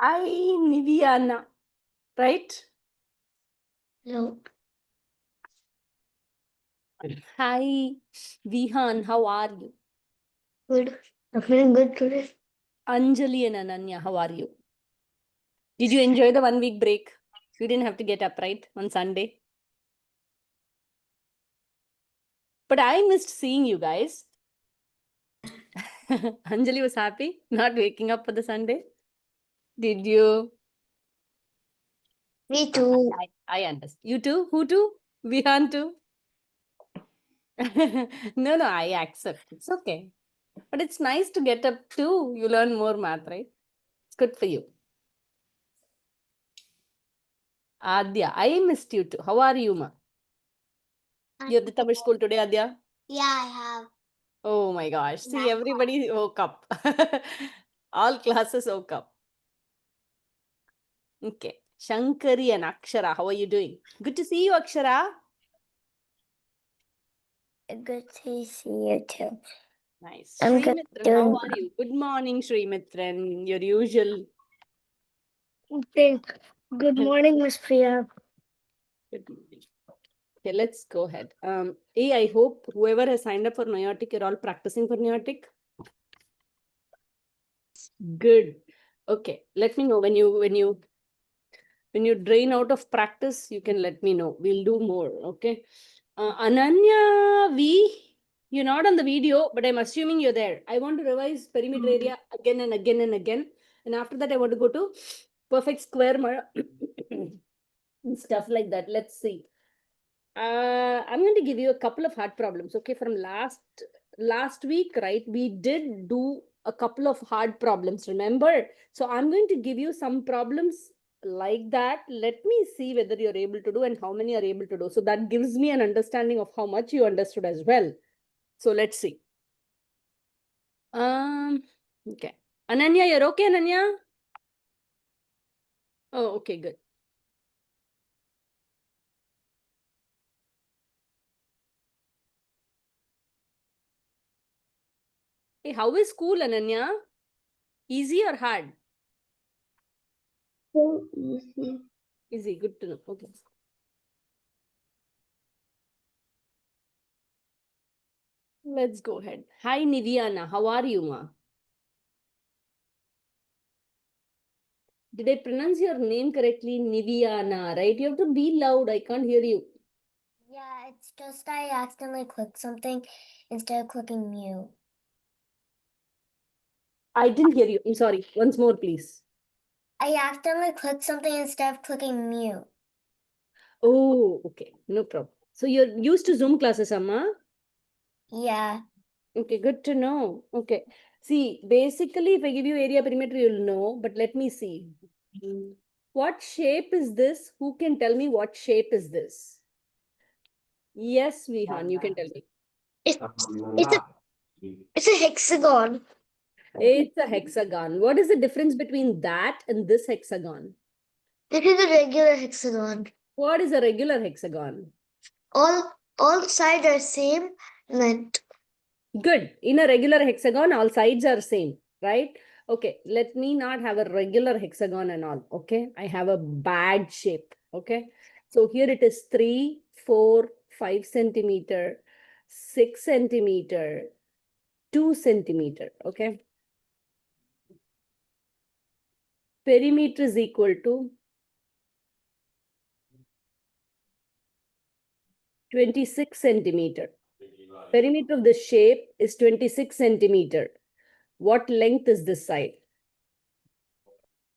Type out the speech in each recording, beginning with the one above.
Hi, Niviana. Right? Hello. Hi, Vihan. How are you? Good. I'm feeling good today. Anjali and Ananya, how are you? Did you enjoy the 1 week break? You didn't have to get up, right? On Sunday. But I missed seeing you guys. Anjali was happy not waking up for the Sunday. Did you? Me too. I understand. You too? Who too? Vihan too? No, I accept. It's okay. But it's nice to get up too. You learn more math, right? It's good for you. Adya, I missed you too. How are you, ma? You have the Tamil school today, Adya? Yeah, I have. Oh my gosh. See, everybody woke up. All classes woke up. Okay. Shankari and Akshara, how are you doing? Good to see you, Akshara. Good to see you too. Nice. I'm good. Srimitran, how are you? Good morning, Srimitran. Your usual. Okay. Good morning, Miss Priya. Good morning. Okay, let's go ahead. I hope whoever has signed up for Neotic, you're all practicing for Neotic. Good. Okay. Let me know when you drain out of practice, you can let me know. We'll do more. Okay. Ananya, you're not on the video, but I'm assuming you're there. I want to revise perimeter area again and again and again. And after that, I want to go to perfect square and stuff like that. Let's see. I'm going to give you a couple of hard problems. Okay, from last week, right? We did do a couple of hard problems. Remember? So I'm going to give you some problems like that. Let me see whether you're able to do and how many are able to do. So that gives me an understanding of how much you understood as well. So let's see. Okay. Ananya, you're okay, Ananya? Oh, okay, good. Hey, how is school, Ananya? Easy or hard? So easy. Easy, good to know. Okay. Let's go ahead. Hi, Niviana. How are you, ma? Did I pronounce your name correctly? Niviana, right? You have to be loud. I can't hear you. Yeah, it's just I accidentally clicked something instead of clicking mute. I didn't hear you. I'm sorry. Once more, please. I accidentally clicked something instead of clicking mute. Oh, okay. No problem. So you're used to Zoom classes, Amma? Yeah. Okay, good to know. Okay. See, basically, if I give you area perimeter, you'll know. But let me see. What shape is this? Who can tell me what shape is this? Yes, Vihan, you can tell me. It's a hexagon. It's a hexagon. What is the difference between that and this hexagon? This is a regular hexagon. What is a regular hexagon? All sides are same length. Good. In a regular hexagon, all sides are same, right? Okay, let me not have a regular hexagon and all. Okay, I have a bad shape. Okay, so here it is 3, 4, 5 centimeter, 6 centimeter, 2 centimeter. Okay, perimeter is equal to 26 centimeter. Perimeter of the shape is 26 centimeter. What length is this side?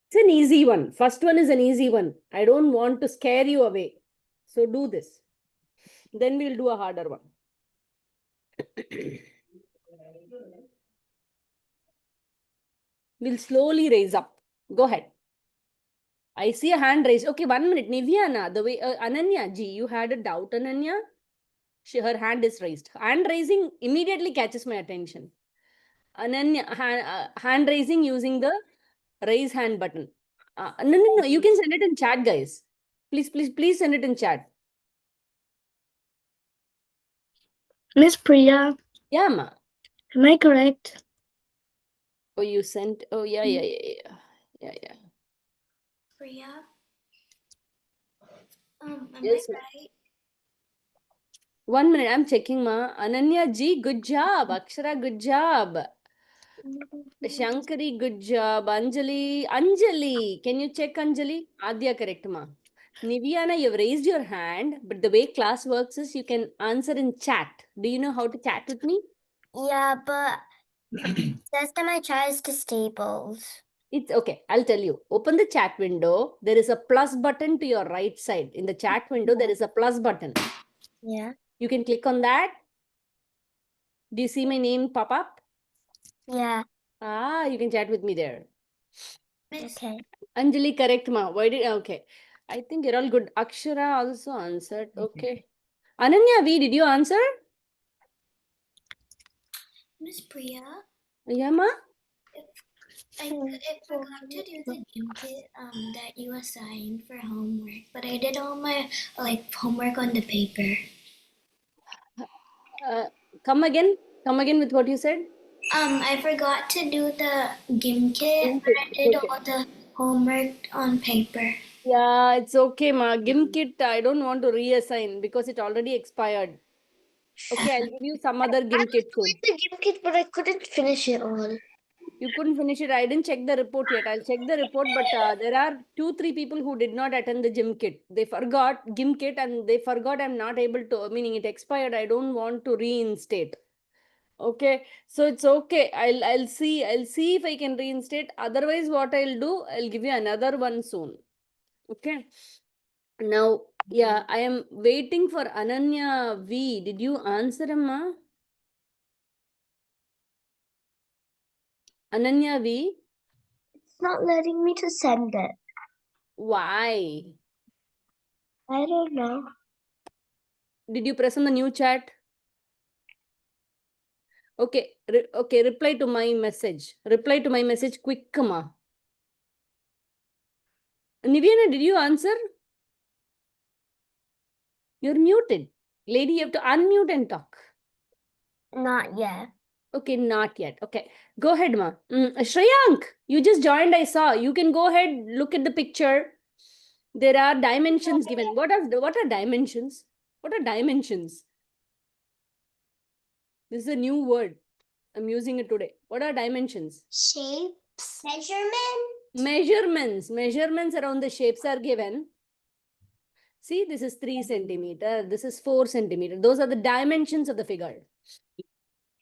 It's an easy one. First one is an easy one. I don't want to scare you away. So do this. Then we'll do a harder one. We'll slowly raise up. Go ahead. I see a hand raised. Okay, 1 minute. Nivyana, the way Ananya ji, you had a doubt, Ananya? Her hand is raised. Hand raising immediately catches my attention. Ananya, hand raising using the raise hand button. No. You can send it in chat, guys. Please send it in chat. Miss Priya, Yeah, ma. am I correct? Oh, you sent. Oh, yeah. Yeah. Priya. Am Yes, I ma'am. right? 1 minute, I'm checking, ma. Ananya ji, good job. Akshara, good job. Shankari, good job. Anjali, can you check Anjali? Adya, correct, ma. Nivyana, you've raised your hand, but the way class works is you can answer in chat. Do you know how to chat with me? Yeah, but it says that my chat is disabled. It's okay. I'll tell you. Open the chat window. There is a plus button to your right side. In the chat window, there is a plus button. Yeah. You can click on that. Do you see my name pop up? Yeah. Ah, you can chat with me there. Okay. Anjali, correct, ma. Why did okay? I think you're all good. Akshara also answered. Okay. Ananya V, did you answer? Miss Priya, Yeah, ma. I forgot to do the game kit that you assigned for homework, but I did all my homework on the paper. Uh, come again. Come again with what you said. I forgot to do the game kit, Game but kit. I did Okay. all the homework on paper. Yeah, it's okay, ma. Gim kit, I don't want to reassign because it already expired. Okay, I'll give you some other gim kit soon. The game kit, but I couldn't finish it all. You couldn't finish it. I didn't check the report yet. I'll check the report, but there are 2, 3 people who did not attend the gym kit. They forgot gym kit and they forgot I'm not able to, meaning it expired. I don't want to reinstate. Okay, so it's okay. I'll see if I can reinstate. Otherwise, what I'll do, I'll give you another one soon. Okay. Now, yeah, I am waiting for Ananya V. Did you answer, Amma? Ananya V? It's not letting me to send it. Why? I don't know. Did you press on the new chat? Okay, okay, reply to my message. Reply to my message quick, ma. Nivyana, did you answer? You're muted. Lady, you have to unmute and talk. Not yet. Okay, not yet. Okay, go ahead, ma. Shreyank, you just joined, I saw. You can go ahead, look at the picture. There are dimensions given. What are dimensions? What are dimensions? This is a new word. I'm using it today. What are dimensions? Shapes. Measurement. Measurements around the shapes are given. See, this is 3 centimeter. This is 4 centimeter. Those are the dimensions of the figure.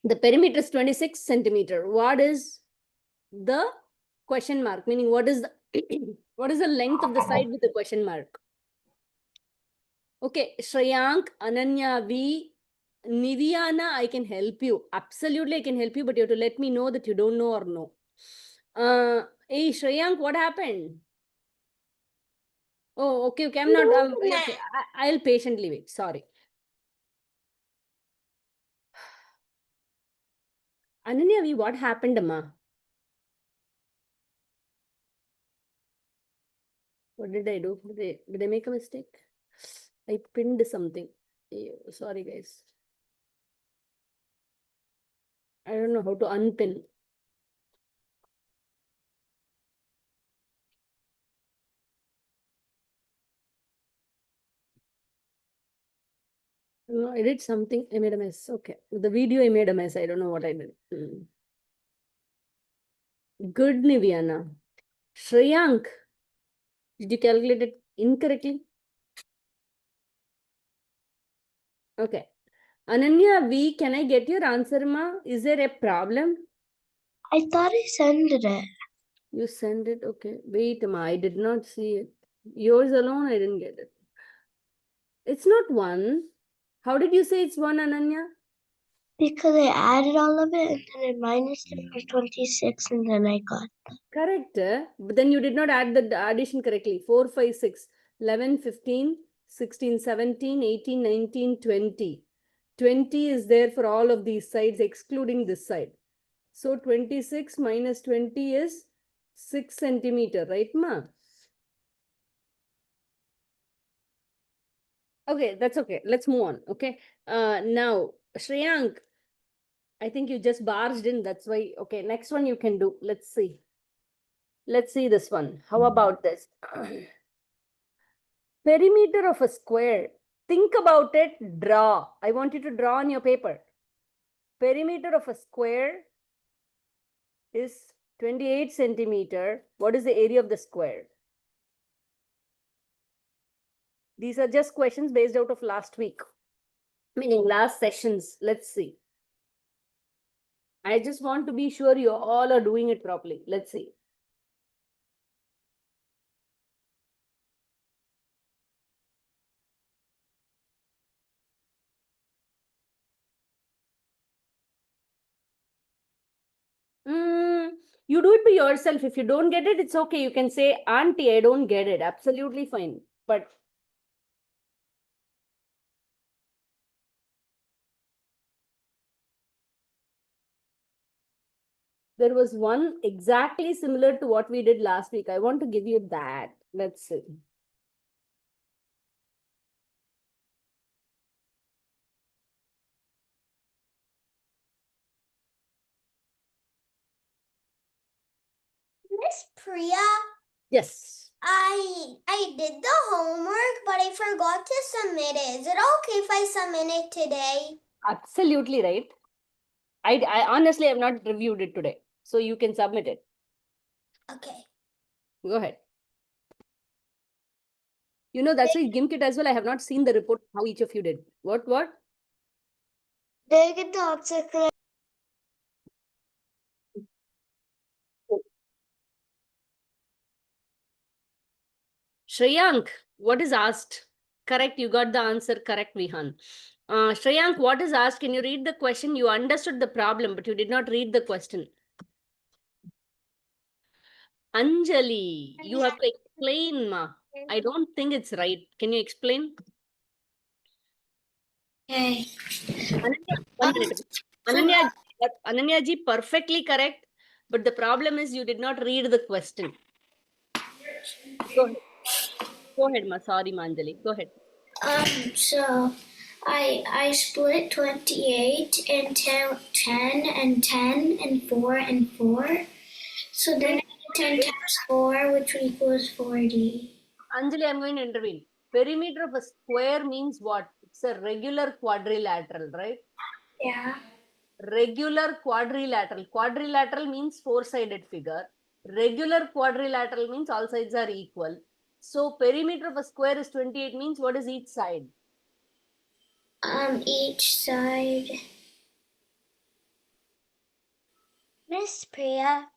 The perimeter is 26 centimeter. What is the question mark? Meaning, what is the what is the length of the side with the question mark? Okay, Shreyank, Ananya V, Nivyana, I can help you. Absolutely, I can help you, but you have to let me know that you don't know or no. Hey, Shreyank, what happened? Oh, okay, okay. I'm not. Okay, I'll patiently wait. Sorry. Ananya V, what happened, Amma? What did I do? Did I make a mistake? I pinned something. Sorry, guys. I don't know how to unpin. No, I did something. I made a mess. Okay. With the video, I made a mess. I don't know what I did. Good, Nivyana. Shreyank, did you calculate it incorrectly? Okay. Ananya V, can I get your answer, ma? Is there a problem? I thought I sent it. You send it? Okay. Wait, ma. I did not see it. Yours alone, I didn't get it. It's not 1. How did you say it's 1, Ananya? Because I added all of it and then I minused it for 26 and then I got. Correct. But then you did not add the addition correctly. 4, 5, 6, 11, 15, 16, 17, 18, 19, 20. 20 is there for all of these sides, excluding this side. So 26 minus 20 is 6 centimeter, right, ma? Okay, that's okay. Let's move on. Okay. Now, Shreyank, I think you just barged in. That's why. Okay, next one you can do. Let's see. Let's see this one. How about this? Perimeter of a square. Think about it, draw. I want you to draw on your paper. Perimeter of a square is 28 centimeter. What is the area of the square? These are just questions based out of last week, meaning last sessions. Let's see. I just want to be sure you all are doing it properly. Let's see. You do it by yourself. If you don't get it, it's okay. You can say, Auntie, I don't get it. Absolutely fine. But there was one exactly similar to what we did last week. I want to give you that. Let's see. Miss Priya, Yes. I did the homework, but I forgot to submit it. Is it okay if I submit it today? Absolutely right. I honestly have not reviewed it today. So you can submit it. Okay. Go ahead. You know, that's why Gimkit as well. I have not seen the report, how each of you did. What? Did I get the answer correct? Shreyank, what is asked? Correct, you got the answer correct, Vihan. Shreyank, what is asked? Can you read the question? You understood the problem, but you did not read the question. Anjali, you have to explain, ma. I don't think it's right. Can you explain? Okay. Ananya, 1 minute. Ananya ji, perfectly correct. But the problem is you did not read the question. Go ahead. Go ahead, ma. Sorry, Manjali. Go ahead. So I split 28 and 10 and 10 and 4 and 4. So then 10 times 4, which equals 40. Anjali, I'm going to intervene. Perimeter of a square means what? It's a regular quadrilateral, right? Yeah. Regular quadrilateral. Quadrilateral means four-sided figure. Regular quadrilateral means all sides are equal. So perimeter of a square is 28 means what is each side? Each side. Miss Priya.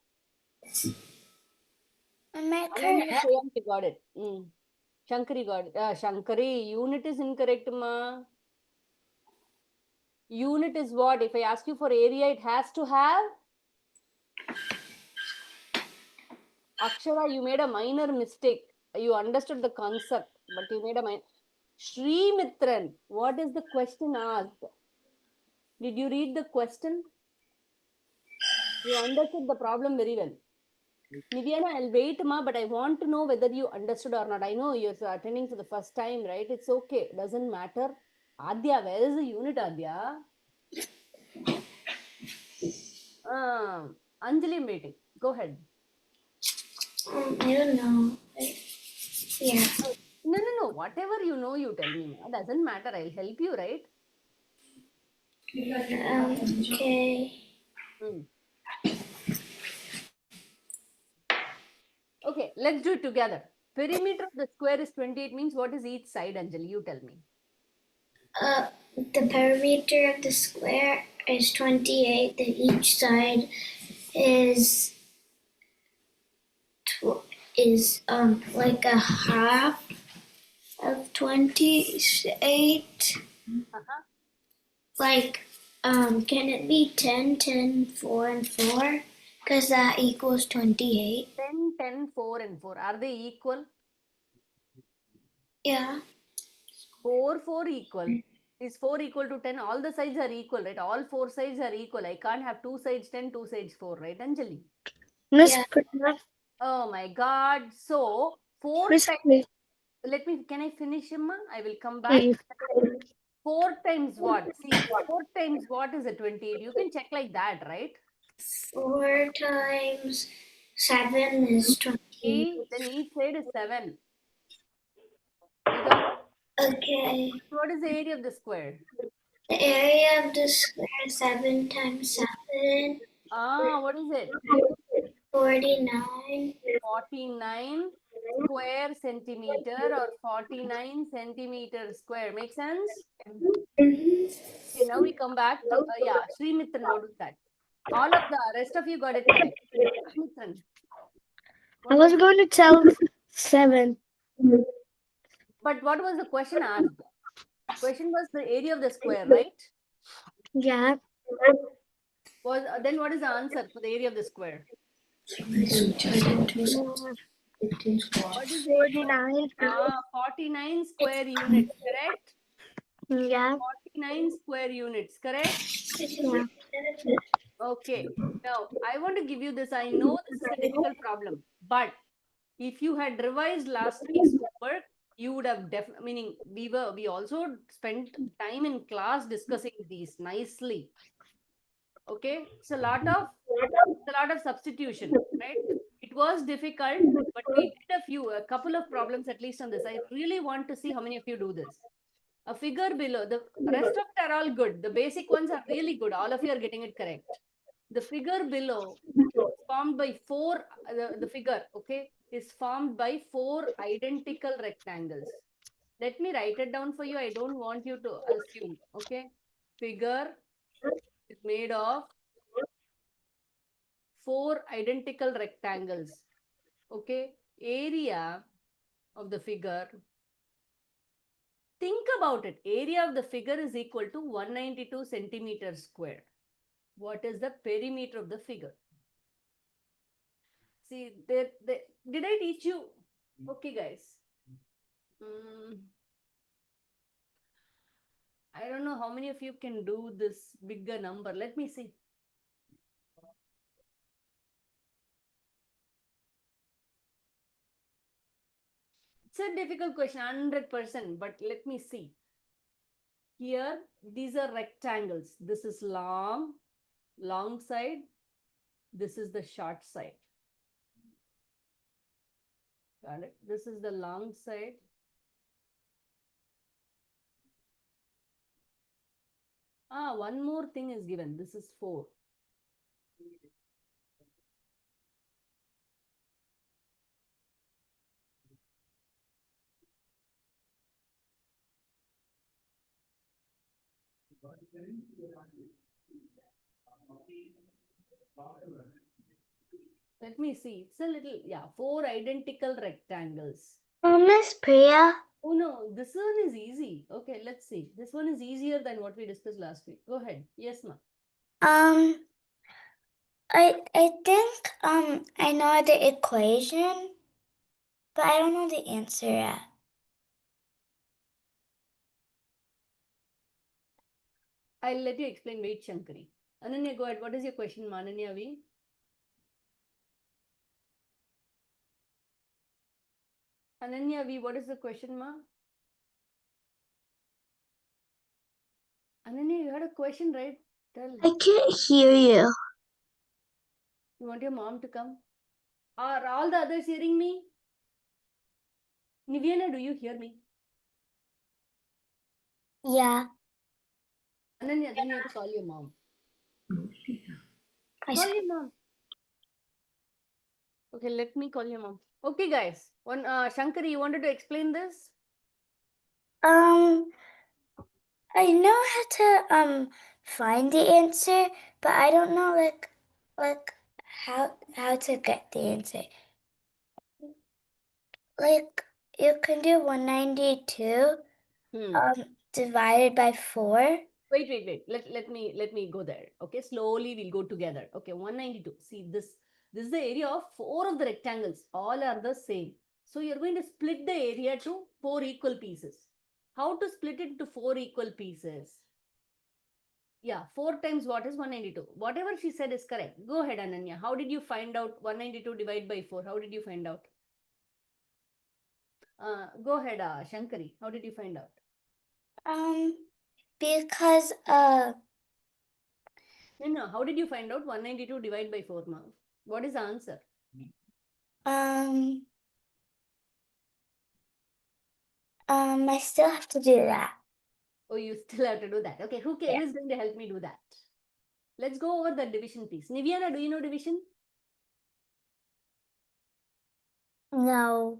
Am I Ananya correct? Shreyank got it. Shankari got it. Shankari, unit is incorrect, ma. Unit is what? If I ask you for area, it has to have. Akshara, you made a minor mistake. You understood the concept, but you made a minor. Shri Mitran, what is the question asked? Did you read the question? You understood the problem very well. Nivyana, I'll wait, ma, but I want to know whether you understood or not. I know you're attending for the first time, right? It's okay. Doesn't matter. Adya, where is the unit, Adya? Anjali, I'm waiting. Go ahead. I don't know. Yeah. No. Whatever you know, you tell me. Ma. Doesn't matter. I'll help you, right? Okay. Okay, let's do it together. Perimeter of the square is 28 means what is each side, Anjali? You tell me. The perimeter of the square is 28. The each side is like a half of 28. Like can it be 10, 10, 4, and 4? Because that equals 28. 10, 10, 4 and 4. Are they equal? Yeah. 4, 4 equal. Is 4 equal to 10? All the sides are equal, right? All four sides are equal. I can't have two sides 10, two sides 4, right, Anjali? Miss Oh my God. So, 4 Miss times. Can I finish, Amma? I will come back. 4 times what? See, 4 times what is a 28? You can check like that, right? 4 times 7 is 20. Then each side is 7. Write down. Okay. What is the area of the square? The area of the square is 7 times 7. What is it? 49. 49 square centimeter or 49 centimeter square. Make sense? Okay, now we come back to, Sri Mitran, what was that? All of the rest of you got it correct. Mitran. I was going to tell 7. But what was the question asked? Question was the area of the square, right? Yeah. Then what is the answer for the area of the square? What is 49? 49 square units, correct? Yeah. 49 square units, correct? Yeah. Okay. Now, I want to give you this. I know this is a difficult problem, but if you had revised last week's homework, you would have meaning we also spent time in class discussing these nicely. Okay. It's a lot of substitution, right? It was difficult, but we did a couple of problems at least on this. I really want to see how many of you do this. A figure below, the rest of it are all good. The basic ones are really good. All of you are getting it correct. The figure below is formed by the figure, okay, is formed by 4 identical rectangles. Let me write it down for you. I don't want you to assume, okay? Figure is made of 4 identical rectangles, okay? Area of the figure, think about it. Area of the figure is equal to 192 centimeters square. What is the perimeter of the figure? See, did I teach you? Okay, guys. I don't know how many of you can do this bigger number. Let me see. It's a difficult question, 100%, but let me see. Here, these are rectangles. This is long side. This is the short side. Got it? This is the long side. One more thing is given. This is 4. Let me see. It's a little, 4 identical rectangles. Miss Priya. Oh no, this one is easy. Okay, let's see. This one is easier than what we discussed last week. Go ahead. Yes, ma. I think I know the equation, but I don't know the answer yet. I'll let you explain. Wait, Shankari. Ananya, go ahead. What is your question, Mananya V? Ananya V, what is the question, ma? Ananya, you had a question, right? Tell. I can't hear you. You want your mom to come? Are all the others hearing me? Nivyana, do you hear me? Yeah. Ananya, then you have to call your mom. I Call your mom. Okay, let me call your mom. Okay, guys. Shankari, you wanted to explain this? I know how to find the answer, but I don't know like how to get the answer. Like you can do 192 divided by 4. Wait. Let me go there. Okay, slowly we'll go together. Okay, 192. See this is the area of 4 of the rectangles. All are the same. So you're going to split the area to 4 equal pieces. How to split it into 4 equal pieces? Yeah, 4 times what is 192? Whatever she said is correct. Go ahead, Ananya. How did you find out 192 divided by 4? How did you find out? Go ahead, Shankari. How did you find out? Because No. How did you find out 192 divided by 4, ma'am? What is the answer? I still have to do that. Oh, you still have to do that. Okay, who Yeah. is going to help me do that? Let's go over the division piece. Niviana, do you know division? No.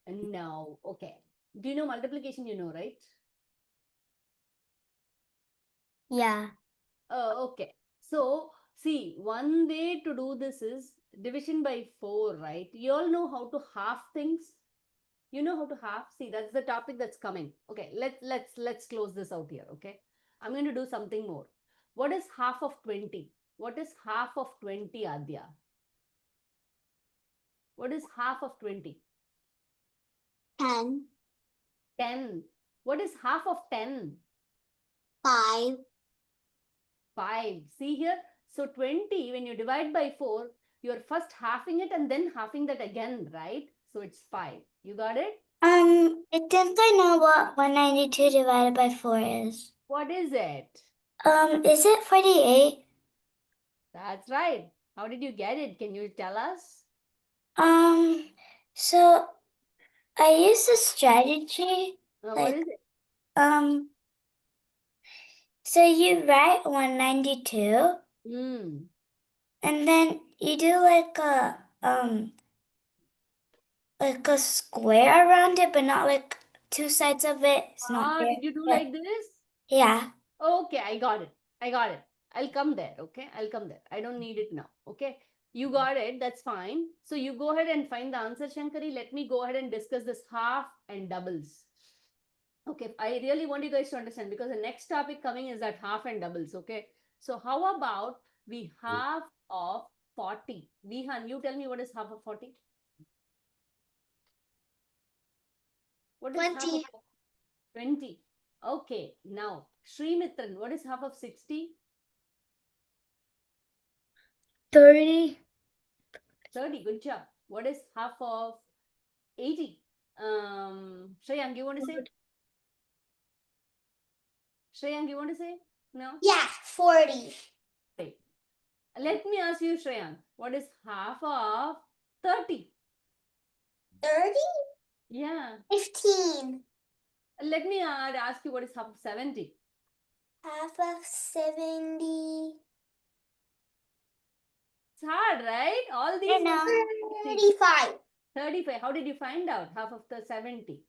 No. Okay. Do you know multiplication? You know, right? Yeah. Oh, okay. So, see, one way to do this is division by 4, right? You all know how to half things. You know how to half. See, that's the topic that's coming. Okay, let's close this out here. Okay, I'm going to do something more. What is half of 20? What is half of 20, Adya? What is half of 20? 10. 10. What is half of 10? 5. 5. See here. So 20, when you divide by 4, you're first halving it and then halving that again, right? So it's 5. You got it? I think I know what 192 divided by 4 is. What is it? Is it 48? That's right. How did you get it? Can you tell us? So I used a strategy. What is it? So you write 192, Hmm. and then you do like a square around it, but not like two sides of it. It's not fair. Did you do But like this? yeah. Okay, I got it. I got it. I'll come there. Okay, I'll come there. I don't need it now. Okay, you got it. That's fine. So you go ahead and find the answer, Shankari. Let me go ahead and discuss this half and doubles. Okay, I really want you guys to understand because the next topic coming is that half and doubles. Okay, so how about we half of 40? Vihan, you tell me what is half of 40? What is half of 20. 20? Okay, now Srimitran, what is half of 60? 30. 30. Good job. What is half of 80? Shreyang, you want to say? Shreyang, you want to say? No? Yeah, 40. Right. Let me ask you, Shreyang, what is half of 30? 30? Yeah. 15. Let me ask you what is half of 70? Half of 70. It's hard, right? All these I know. numbers. 35. 35. How did you find out half of the 70?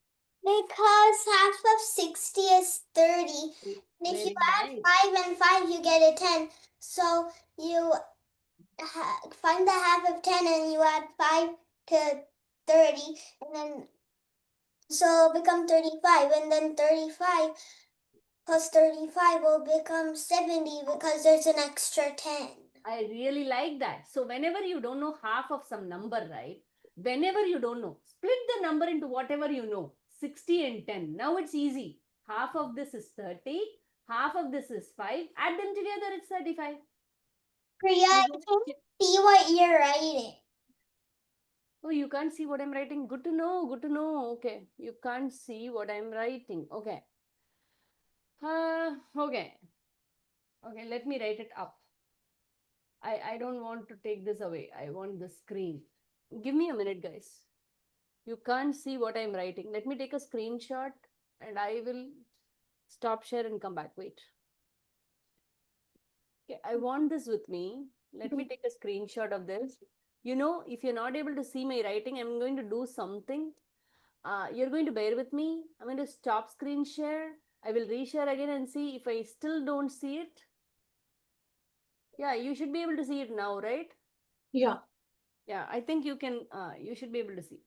Because half of 60 is 30. And if you Very add nice. 5 and 5, you get a 10. So you find the half of 10 and you add 5 to 30. And then, so it'll become 35. And then 35 plus 35 will become 70 because there's an extra 10. I really like that. So whenever you don't know half of some number, right? Whenever you don't know, split the number into whatever you know. 60 and 10. Now it's easy. Half of this is 30. Half of this is 5. Add them together, it's 35. Priya, I can see what you're writing. Oh, you can't see what I'm writing. Good to know. Good to know. Okay. You can't see what I'm writing. Okay. Okay. Okay, let me write it up. I don't want to take this away. I want the screen. Give me a minute, guys. You can't see what I'm writing. Let me take a screenshot and I will stop share and come back. Wait. Okay, I want this with me. Let me take a screenshot of this. You know, if you're not able to see my writing, I'm going to do something. You're going to bear with me. I'm going to stop screen share. I will reshare again and see if I still don't see it. Yeah, you should be able to see it now, right? Yeah. Yeah, I think you can, you should be able to see.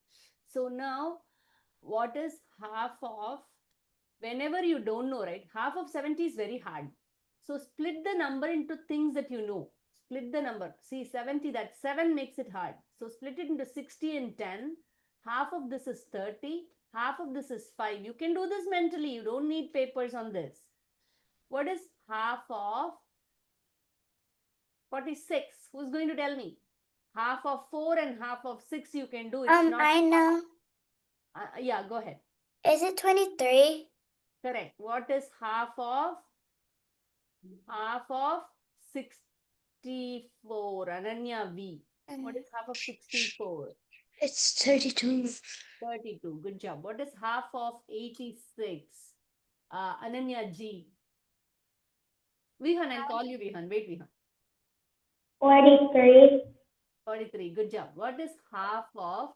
So now, what is half of, whenever you don't know, right? Half of 70 is very hard. So split the number into things that you know. Split the number. See, 70, that 7 makes it hard. So split it into 60 and 10. Half of this is 30. Half of this is 5. You can do this mentally. You don't need papers on this. What is half of 46? Who's going to tell me? Half of 4 and half of 6 you can do. It's not. I know. Yeah, go ahead. Is it 23? Correct. What is half of 64? Ananya V. What is half of 64? It's 32. 32. Good job. What is half of 86? Ananya G. Vihan, I'll call you Vihan. Wait, Vihan. 43. 43. Good job. What is half of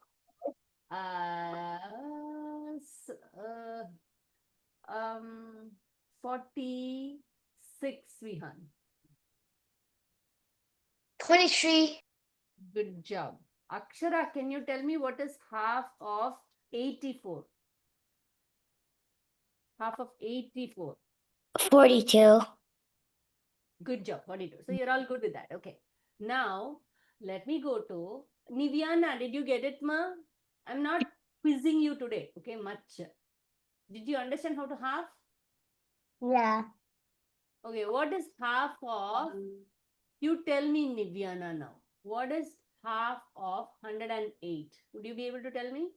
46, Vihan? 23. Good job. Akshara, can you tell me what is half of 84? Half of 84. 42. Good job. 42. So you're all good with that. Okay. Now, let me go to Niviana. Did you get it, ma? I'm not quizzing you today. Okay, much. Did you understand how to half? Yeah. Okay, what is half of? You tell me, Niviana, now. What is half of 108? Would you be able to tell me?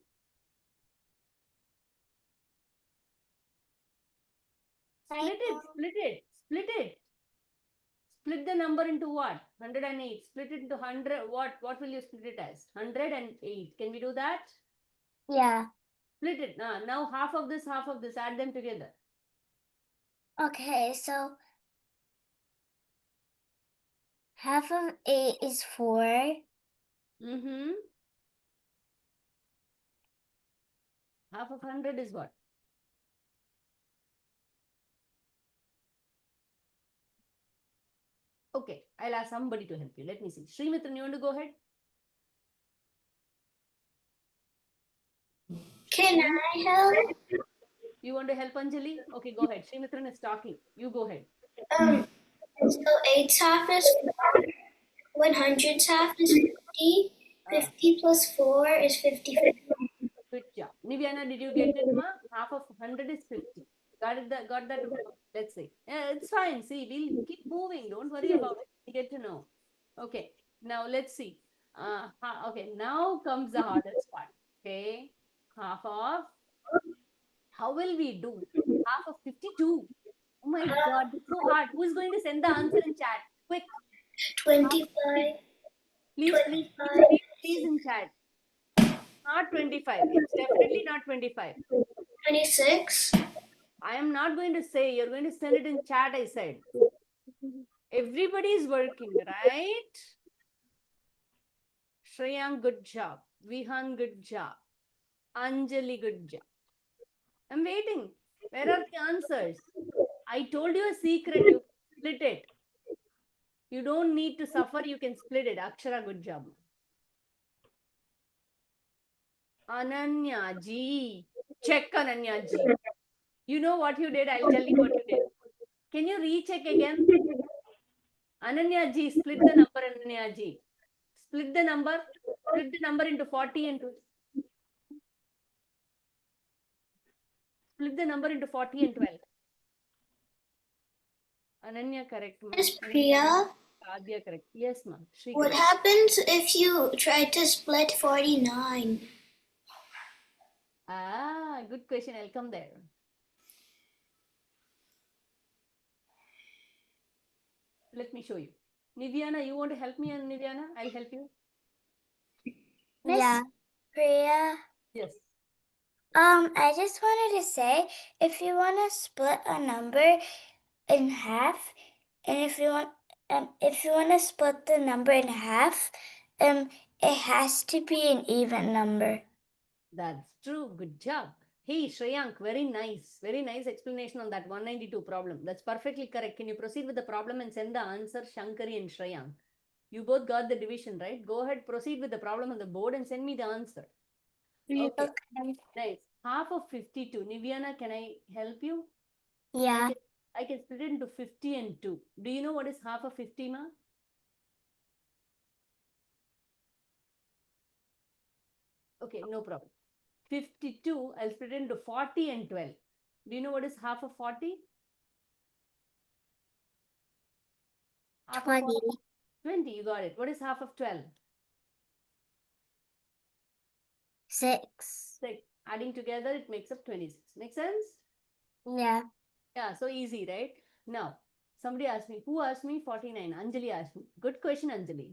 Split it, split it, split it. Split the number into what? 108. Split it into 100. What will you split it as? 108. Can we do that? Yeah. Split it. Now half of this, add them together. Okay, so half of 8 is 4. Mm-hmm. Half of 100 is what? Okay, I'll ask somebody to help you. Let me see. Srimitran, you want to go ahead? Can I help? You want to help Anjali? Okay, go ahead. Srimitran is talking. You go ahead. So 8's half is 100's half is 50. 50 plus 4 is 54. Good job. Nivyana, did you get it, ma? Half of 100 is 50. Got it? Got that? Let's see. Yeah, it's fine. See, we'll keep moving. Don't worry about it. We get to know. Okay. Now let's see. Okay. Now comes the hardest part. Okay. Half of. How will we do? Half of 52. Oh my God, it's so hard. Who is going to send the answer in chat? Quick. 25. Please, please, please, 25. please, please in chat. Not 25. It's definitely not 25. 26. I am not going to say. You're going to send it in chat, I said. Everybody is working, right? Shreyang, good job. Vihan, good job. Anjali, good job. I'm waiting. Where are the answers? I told you a secret. You split it. You don't need to suffer. You can split it. Akshara, good job. Ananya ji. Check Ananya ji. You know what you did? I'll tell you what you did. Can you recheck again? Ananya ji, split the number, Ananya ji. Split the number. Split the number into 40 and 12. Split the number into 40 and 12. Ananya, correct, ma. Miss Priya, Adya, correct. Yes, ma. Shri, what correct. happens if you try to split 49? Good question. I'll come there. Let me show you. Nivyana, you want to help me, and Nivyana? I'll help you. Yeah. Priya. Yes. I just wanted to say, if you want to split a number in half, and if you want to split the number in half, it has to be an even number. That's true. Good job. Hey, Shreyank, very nice. Very nice explanation on that 192 problem. That's perfectly correct. Can you proceed with the problem and send the answer, Shankari and Shreyank? You both got the division, right? Go ahead, proceed with the problem on the board and send me the answer. Okay. Nice. Half of 52. Nivyana, can I help you? Yeah. I can split it into 50 and 2. Do you know what is half of 50, ma? Okay, no problem. 52, I'll split it into 40 and 12. Do you know what is half of 40? Half 20. of 40? 20, you got it. What is half of 12? 6. 6. Adding together, it makes up 26. Make sense? Yeah. Yeah, so easy, right? Now, somebody asked me, who asked me 49? Anjali asked me. Good question, Anjali.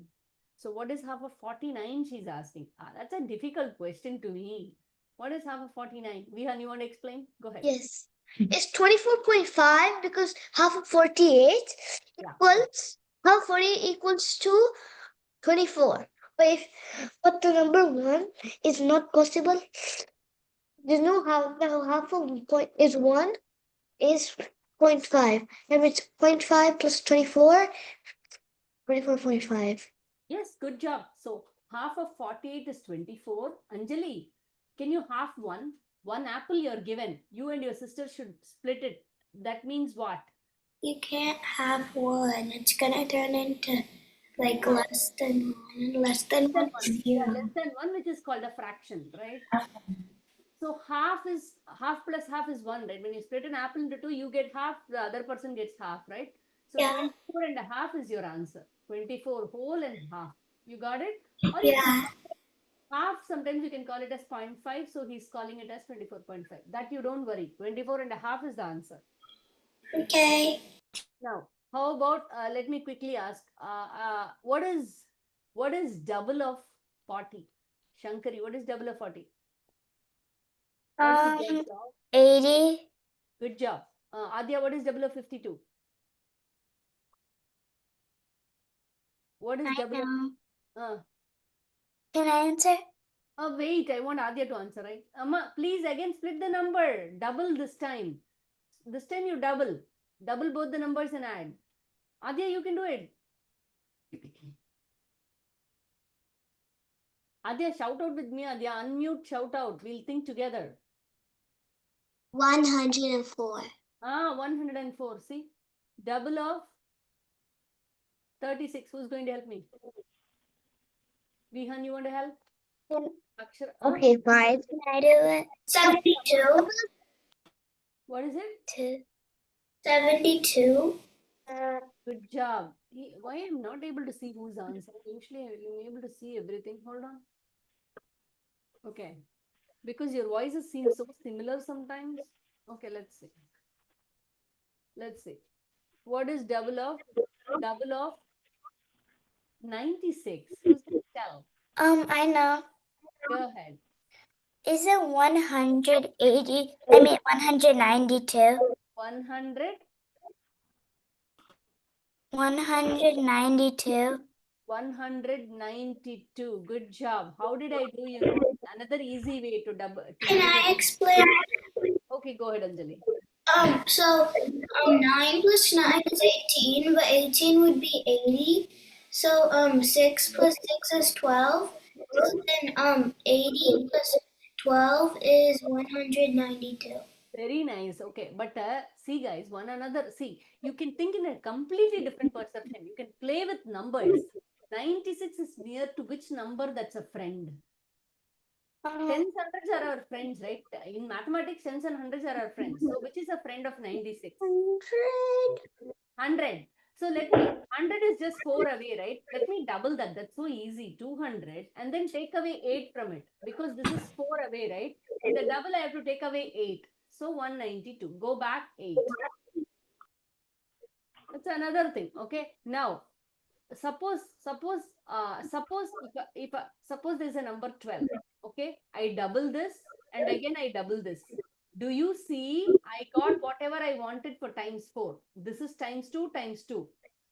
So what is half of 49? She's asking. That's a difficult question to me. What is half of 49? Vihan, you want to explain? Go ahead. Yes. It's 24.5 because half of 48 Yeah. equals half 48 equals to 24. But the number 1 is not possible. There's no half of point is 1 is 0.5. And it's 0.5 plus 24, 24.5. Yes, good job. So half of 48 is 24. Anjali, can you half one? One apple you're given. You and your sister should split it. That means what? You can't have one. It's gonna turn into like less than one. Less than one is Yeah, zero. less than one, which is called a fraction, right? So half plus half is one, right? When you split an apple into two, you get half, the other person gets half, right? So Yeah. 24 and a half is your answer. 24 whole and half. You got it? Or you can Yeah. half, sometimes you can call it as 0.5. So he's calling it as 24.5. That you don't worry. 24 and a half is the answer. Okay. Now, how about, let me quickly ask, what is double of 40? Shankari, what is double of 40? What is double of? 80. Good job. Adya, what is double of 52? What is double of? Can I answer? Wait, I want Adya to answer, right? Amma, please again split the number. Double this time. This time you double. Double both the numbers and add. Adya, you can do it. Adya, shout out with me. Adya, unmute, shout out. We'll think together. 104. 104. See? Double of 36. Who's going to help me? Vihan, you want to help? Akshara, Okay, fine. Can I do it? 72. What is it? 72. Good job. Why I'm not able to see who's answering? Usually I'm able to see everything. Hold on. Okay. Because your voices seem so similar sometimes. Okay, let's see. Let's see. What is double of 96? Who's going to tell? I know. Go ahead. Is it 180? I mean 192. 100, 192. 192. Good job. How did I do? You know, another easy way to double. Can I explain? Okay, go ahead, Anjali. So 9 plus 9 is 18, but 18 would be 80. So 6 plus 6 is 12. So then 80 plus 12 is 192. Very nice. Okay. But see, guys, one another, see, you can think in a completely different perception. You can play with numbers. 96 is near to which number that's a friend? Tens, hundreds are our friends, right? In mathematics, tens and hundreds are our friends. So, which is a friend of 96? 100. So, let me, 100 is just 4 away, right? Let me double that. That's so easy. 200. And then take away 8 from it. Because this is 4 away, right? In the double, I have to take away 8. So, 192. Go back 8. That's another thing. Okay. Now, suppose suppose there's a number 12. Okay, I double this and again I double this. Do you see I got whatever I wanted for times 4? This is times 2 times 2.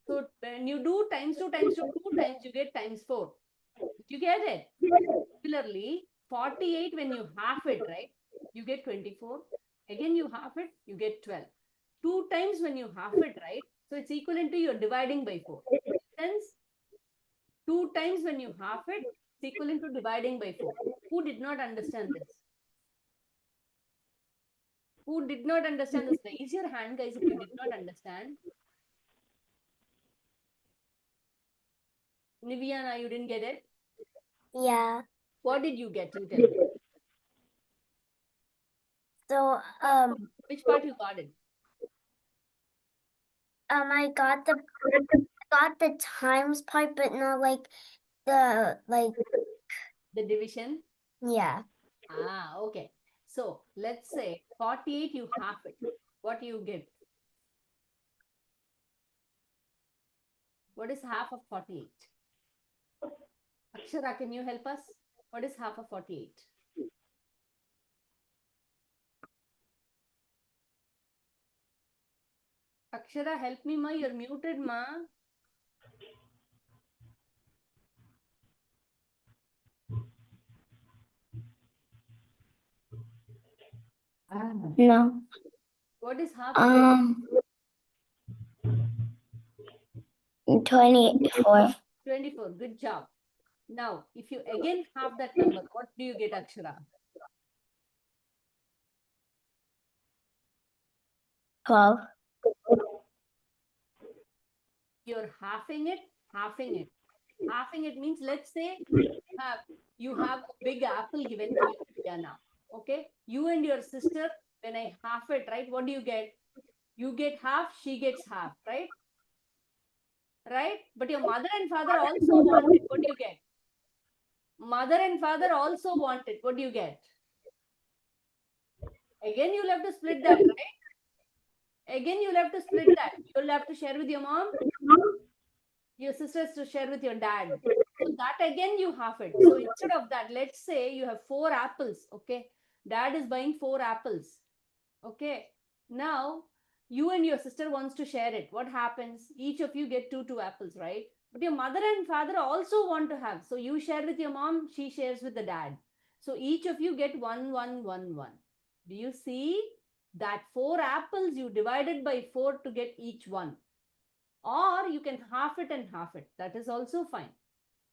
So when you do times 2 times 2 2 times, you get times 4. You get it? Similarly, 48, when you half it, right, you get 24. Again you half it, you get 12. 2 times when you half it, right, so it's equivalent to you're dividing by 4. Hence 2 times when you half it, it's equivalent to dividing by 4. Who did not understand this? Who did not understand this? Raise your hand, guys, if you did not understand. Niviana, you didn't get it? Yeah. What did you get? You tell me. So Which part you got it? I got the times part, but not like the The division? yeah. Okay. So let's say 48, you half it. What do you get? What is half of 48? Akshara, can you help us? What is half of 48? Akshara, help me, ma. You're muted, ma. No. What is half of 24. 24? Good job. Now, if you again half that number, what do you get, Akshara? 12. You're halving it, halving it. Halving it means, let's say you have a big apple given to you, Diana. Okay? You and your sister, when I half it, right? What do you get? You get half, she gets half, right? Right? But your mother and father also want it. What do you get? Mother and father also want it. What do you get? Again, you'll have to split that, right? Again, you'll have to split that. You'll have to share with your mom, your sisters to share with your dad. So that again you half it. So instead of that, let's say you have 4 apples. Okay. Dad is buying 4 apples. Okay. Now you and your sister wants to share it. What happens? Each of you get two apples, right? But your mother and father also want to have. So you share with your mom, she shares with the dad. So each of you get 1, 1, 1, 1. Do you see that 4 apples you divided by 4 to get each one? Or you can half it and half it. That is also fine.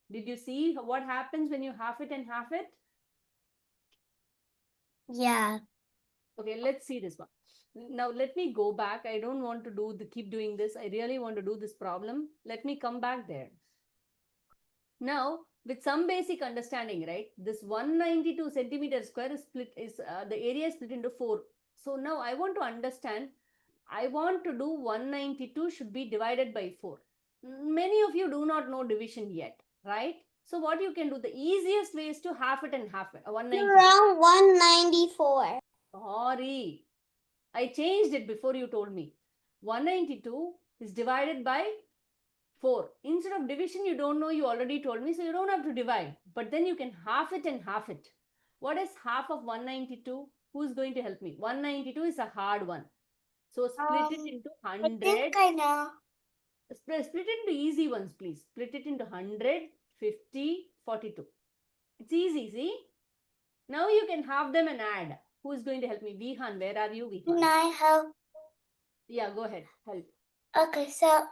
Did you see what happens when you half it and half it? Yeah. Okay, let's see this one. Now let me go back. I don't want to keep doing this. I really want to do this problem. Let me come back there. Now, with some basic understanding, right? This 192 centimeter square is the area is split into 4. So now I want to understand. I want to do 192 should be divided by 4. Many of you do not know division yet, right? So what you can do, the easiest way is to half it and half it. 192. Around 194. Sorry, I changed it before you told me. 192 is divided by 4. Instead of division, you don't know, you already told me, so you don't have to divide. But then you can half it and half it. What is half of 192? Who's going to help me? 192 is a hard one. So split it into I 100. think I know. Split it into easy ones, please. Split it into 100, 50, 42. It's easy, see? Now you can half them and add. Who is going to help me? Vihan, where are you, Can Vihan? I help? Yeah, go ahead. Help. Okay, so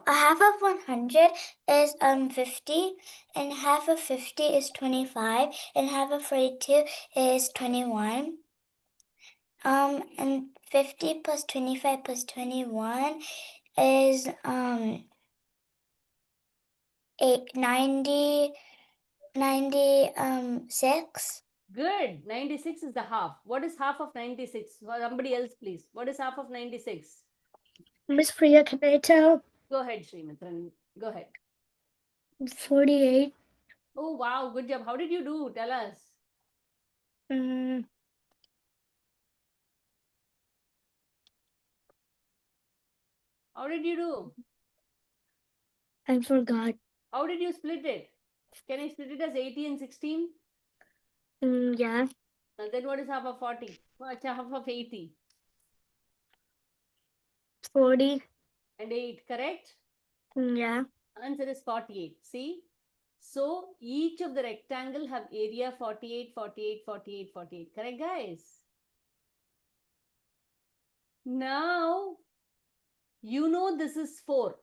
half of 100 is 50, and half of 50 is 25, and half of 42 is 21. And 50 plus 25 plus 21 is 96. Good. 96 is the half. What is half of 96? Somebody else, please. What is half of 96? Miss Priya, can I tell? Go ahead, Srimitran. Go ahead. 48. Oh, wow. Good job. How did you do? Tell us. How did you do? I forgot. How did you split it? Can I split it as 80 and 16? Yeah. Then what is half of 40? What's half of 80? 40. And 8, correct? Yeah. Answer is 48. See? So each of the rectangle have area 48, 48, 48, 48. Correct, guys? Now, you know this is 4.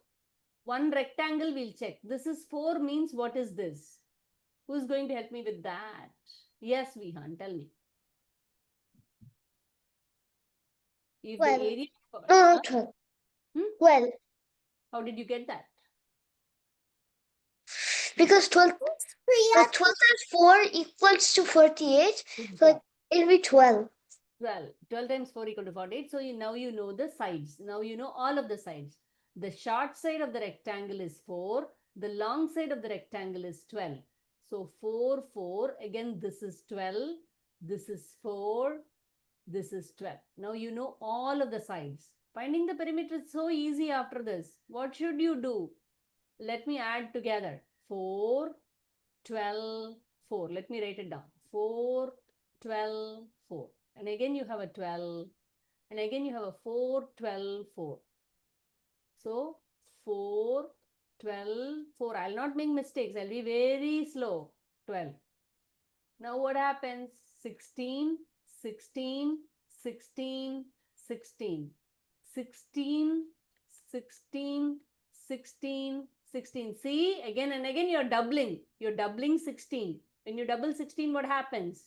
One rectangle we'll check. This is 4 means what is this? Who's going to help me with that? Yes, Vihan, tell me. If the area... Well, How did you get that? because 12 times 4 equals to 48, so it'll be 12. 12. 12 times 4 equal to 48. So now you know the sides. Now you know all of the sides. The short side of the rectangle is 4. The long side of the rectangle is 12. So 4, 4. Again, this is 12. This is 4. This is 12. Now you know all of the sides. Finding the perimeter is so easy after this. What should you do? Let me add together. 4, 12, 4. Let me write it down. 4, 12, 4. And again you have a 12. And again you have a 4, 12, 4. So 4, 12, 4. I'll not make mistakes. I'll be very slow. 12. Now what happens? 16, 16, 16, 16. 16, 16, 16, 16. See, again and again you're doubling. You're doubling 16. When you double 16, what happens?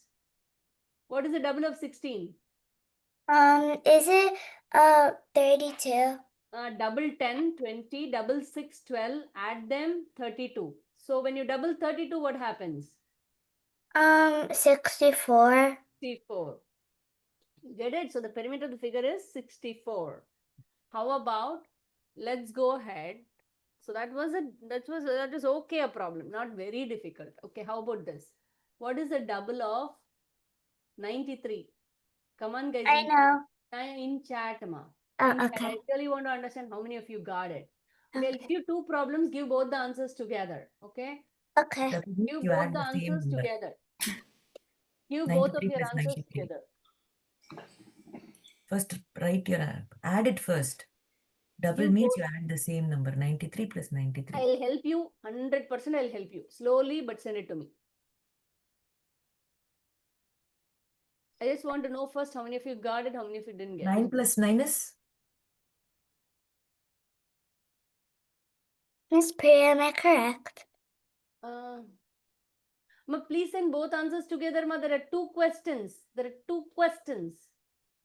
What is the double of 16? Is it 32? Double 10, 20, double 6, 12, add them 32. So when you double 32, what happens? 64. 64. Get it? So the perimeter of the figure is 64. How about, let's go ahead. So that was okay, a problem, not very difficult. Okay, how about this? What is the double of 93? Come on, guys. I know. In chat, ma. Oh, In chat, okay. I really want to understand how many of you got it. Okay, I'll give you two problems. Give both the answers together. Okay. Okay. That means Give you both add the the same answers number. together. Give both of 93 your plus answers 93. together. First, write your add it first. Double Give means both. you add the same number. 93 plus 93. I'll help you 100%. I'll help you slowly, but send it to me. I just want to know first how many of you got it, how many of you didn't get 9 it. plus 9 is? Miss Priya, am I correct? Ma, please send both answers together. Ma, there are two questions. There are two questions.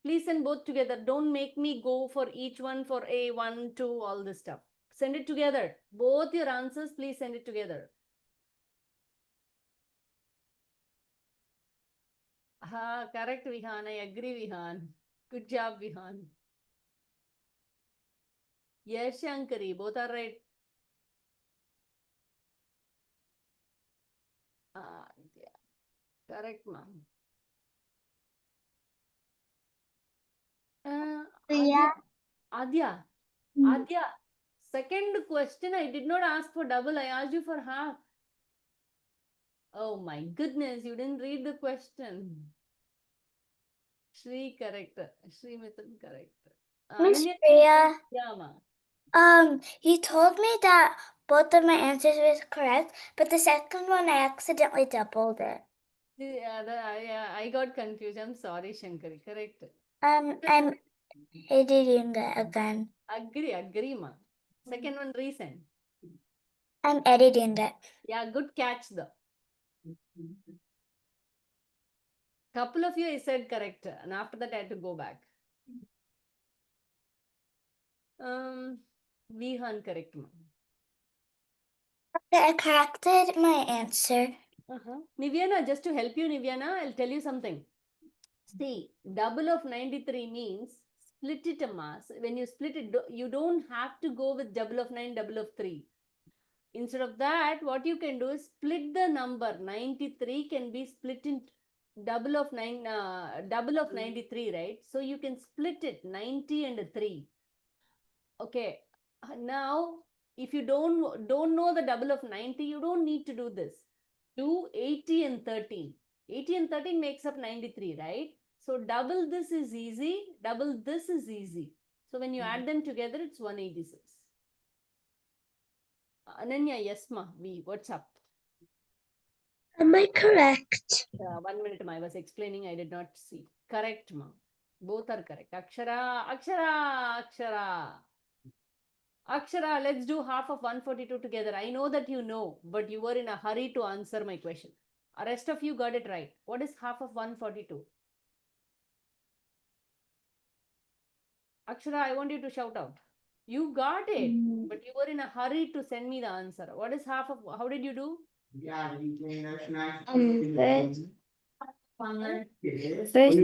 Please send both together. Don't make me go for each one for A, 1, 2, all this stuff. Send it together. Both your answers, please send it together. Correct, Vihan. I agree, Vihan. Good job, Vihan. Yes, Shankari. Both are right. Yeah. Correct, ma'am. Priya. Adya. Adya. Second question, I did not ask for double. I asked you for half. Oh my goodness, you didn't read the question. Shri correct. Shri Mithun correct. Miss Ananya, Priya, yeah, ma. you told me that both of my answers were correct, but the second one I accidentally doubled it. I got confused. I'm sorry, Shankari. Correct. I'm editing it again. Agree, ma. Second one, recent. I'm editing it. Yeah, good catch, though. Couple of you I said correct, and after that I had to go back. Vihan correct, ma. I corrected my answer. Nivyana, just to help you, Nivyana, I'll tell you something. See, double of 93 means split it a mass. When you split it, you don't have to go with double of 9, double of 3. Instead of that, what you can do is split the number. 93 can be split in double of 93, right? So you can split it 90 and 3. Okay. Now, if you don't know the double of 90, you don't need to do this. Do 80 and 13. 80 and 13 makes up 93, right? So double this is easy. Double this is easy. So when you add them together, it's 186. Ananya, yes, ma. What's up? Am I correct? 1 minute, ma. I was explaining. I did not see. Correct, ma. Both are correct. Akshara. Akshara, let's do half of 142 together. I know that you know, but you were in a hurry to answer my question. The rest of you got it right. What is half of 142? Akshara, I want you to shout out. You got it, but you were in a hurry to send me the answer. What is half of, how did you do? First,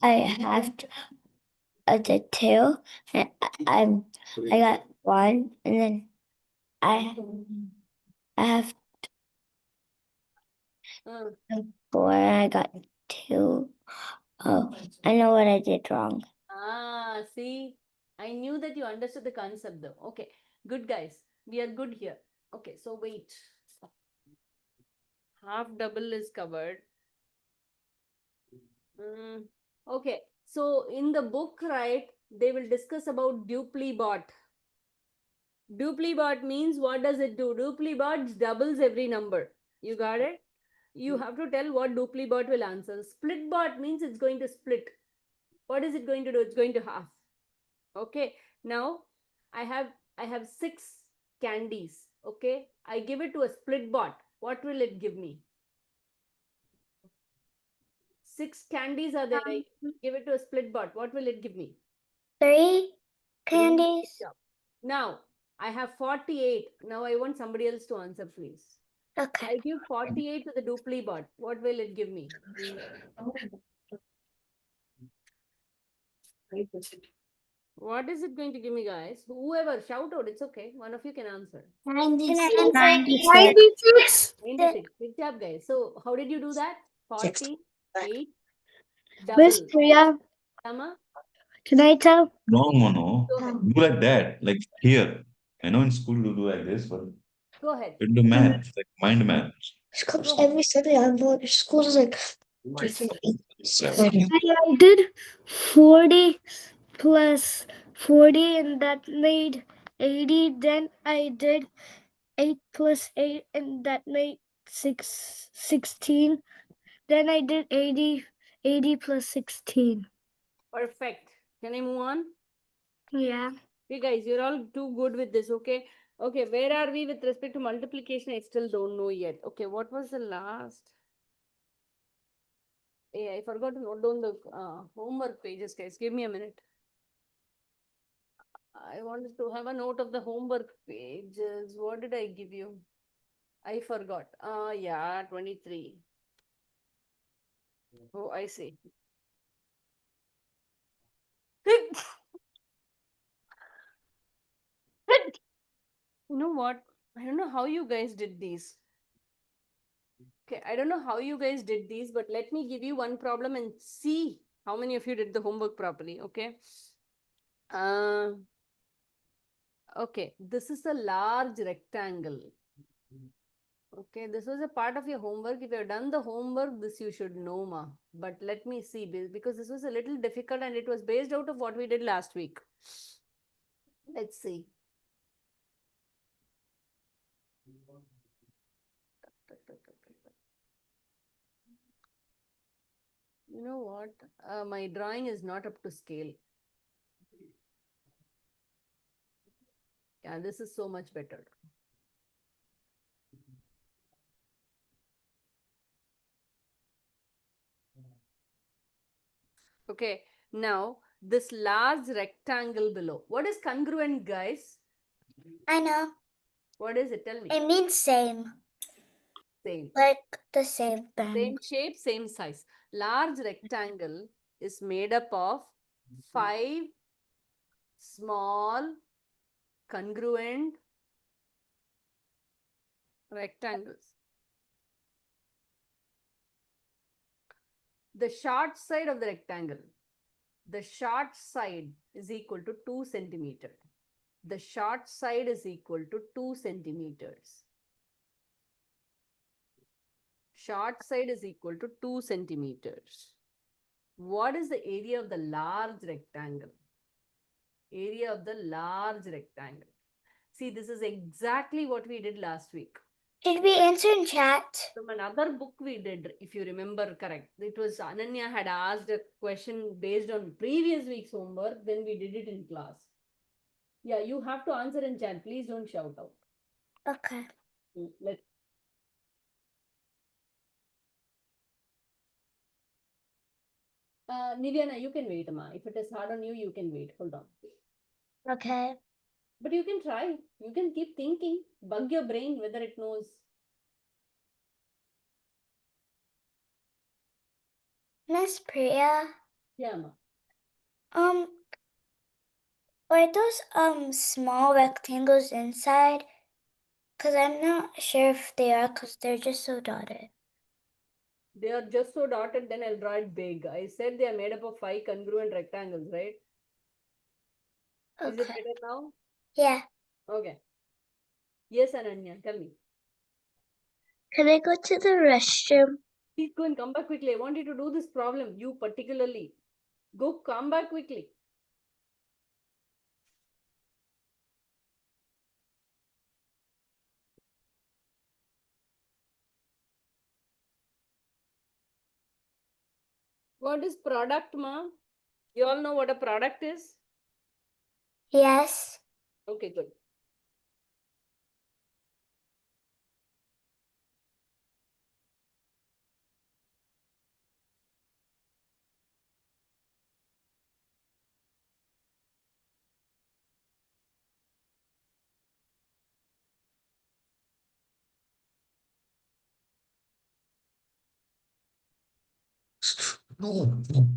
I have the 2, and I got 1, and then I have Uh, 4, and I got 2. Oh, I know what I did wrong. See, I knew that you understood the concept though. Okay, good guys. We are good here. Okay, so wait. Half double is covered. Okay. So in the book, right, they will discuss about duplibot. Duplibot means what does it do? Duplibot doubles every number. You got it? You have to tell what duplibot will answer. Splitbot means it's going to split. What is it going to do? It's going to half. Okay. Now I have 6 candies. Okay. I give it to a splitbot. What will it give me? 6 candies are there. I give it to a splitbot. What will it give me? 3 candies. Yeah. Now I have 48. Now I want somebody else to answer, please. Okay. I give 48 to the duplibot. What will it give me? What is it going to give me, guys? Whoever, shout out. It's okay. One of you can answer. 96. 96. Good job, guys. So how did you do that? 48 Miss double. Priya, Sama? can I tell? Wrong, Mono. Go ahead. Do like that, like here. I know in school you do like this, but Go ahead. you do math, like mind math. This comes every Sunday. I know your school is like. So, I did 40 plus 40, and that made 80. Then I did 8 plus 8, and that made 16. Then I did 80 plus 16. Perfect. Can I move on? Yeah. Okay, guys, you're all too good with this, okay? Okay, where are we with respect to multiplication? I still don't know yet. Okay, what was the last? Hey, I forgot to note down the homework pages, guys. Give me a minute. I wanted to have a note of the homework pages. What did I give you? I forgot. Yeah, 23. Oh, I see. You know what? I don't know how you guys did these. Okay, I don't know how you guys did these, but let me give you one problem and see how many of you did the homework properly. Okay. Okay, this is a large rectangle. Okay, this was a part of your homework. If you have done the homework, this you should know, ma. But let me see, because this was a little difficult and it was based out of what we did last week. Let's see. You know what? My drawing is not up to scale. Yeah, this is so much better. Okay, now this large rectangle below. What is congruent, guys? I know. What is it? Tell me. It means same. Same. Like the same thing. Same shape, same size. Large rectangle is made up of 5 small congruent rectangles. The short side of the rectangle, the short side is equal to 2 centimeters. The short side is equal to 2 centimeters. Short side is equal to 2 centimeters. What is the area of the large rectangle? Area of the large rectangle. See, this is exactly what we did last week. Did we answer in chat? From another book we did, if you remember correct. It was Ananya had asked a question based on previous week's homework, then we did it in class. Yeah, you have to answer in chat. Please don't shout out. Okay. Let's Nivyana, you can wait, Ma. If it is hard on you, you can wait. Hold on. Okay. But you can try. You can keep thinking. Bug your brain whether it knows. Miss Priya. Yeah, Ma. Are those small rectangles inside? Because I'm not sure if they are, because they're just so dotted. They are just so dotted, then I'll draw it big. I said they are made up of 5 congruent rectangles, right? Okay. Is it better now? Yeah. Okay. Yes, Ananya, tell me. Can I go to the restroom? Please go and come back quickly. I want you to do this problem. You particularly. Go, come back quickly. What is product, ma? You all know what a product is? Yes. Okay, good.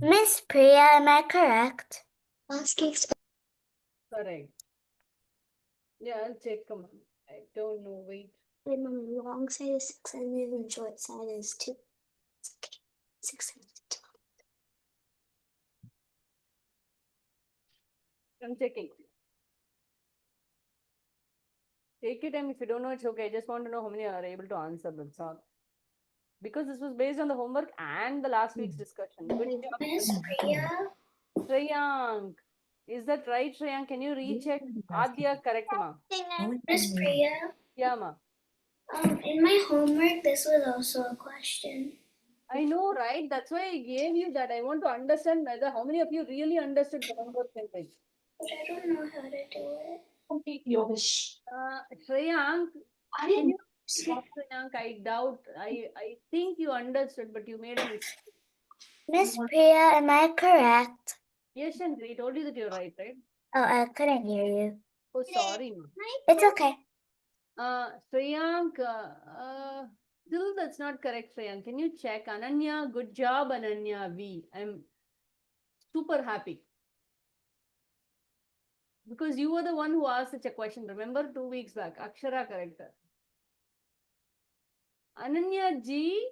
Miss Priya, am I correct? Correct. Yeah, I'll check. Come on. I don't know. Wait. Wait, Mom, the long side is 600 and the short side is 2. It's okay. 600. I'm checking. Take your time. If you don't know, it's okay. I just want to know how many are able to answer. That's all. Because this was based on the homework and the last week's discussion. Good job. Miss Priya? Shreyank. Is that right, Shreyank? Can you recheck? Adya, correct, ma. Miss Priya? Yeah, ma. In my homework, this was also a question. I know, right? That's why I gave you that. I want to understand whether how many of you really understood the homework sentence. But I don't know how to do it. Shreyank, can you stop, Shreyank? I doubt. I think you understood, but you made a mistake. Miss Priya, am I correct? Yes, and I told you that you're right, right? Oh, I couldn't hear you. Oh, sorry, ma. It's okay. Shreyank, still that's not correct, Shreyank. Can you check? Ananya, good job, Ananya V. I'm super happy. Because you were the one who asked such a question. Remember 2 weeks back? Akshara correct. Ananya G,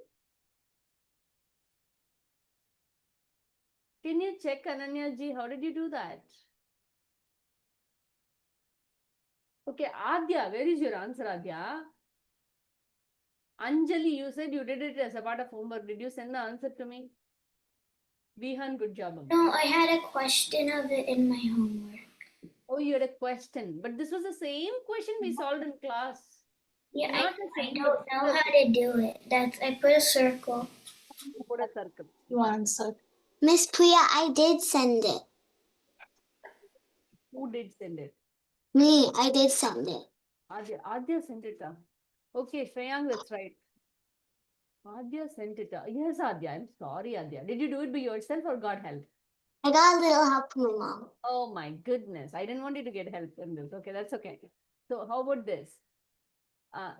can you check Ananya G? How did you do that? Okay, Adya, where is your answer, Adya? Anjali, you said you did it as a part of homework. Did you send the answer to me? Vihan, good job. Amma. No, I had a question of it in my homework. Oh, you had a question. But this was the same question we solved in class. Yeah, Not I the same. don't know how to do it. I put a circle. Put a circle. You answered. Miss Priya, I did send it. Who did send it? Me, I did send it. Adya sent it. Okay, Shreyank, that's right. Adya sent it. Yes, Adya. I'm sorry, Adya. Did you do it by yourself or God help? I got a little help from my mom. Oh my goodness. I didn't want you to get help in this. Okay, that's okay. So how about this?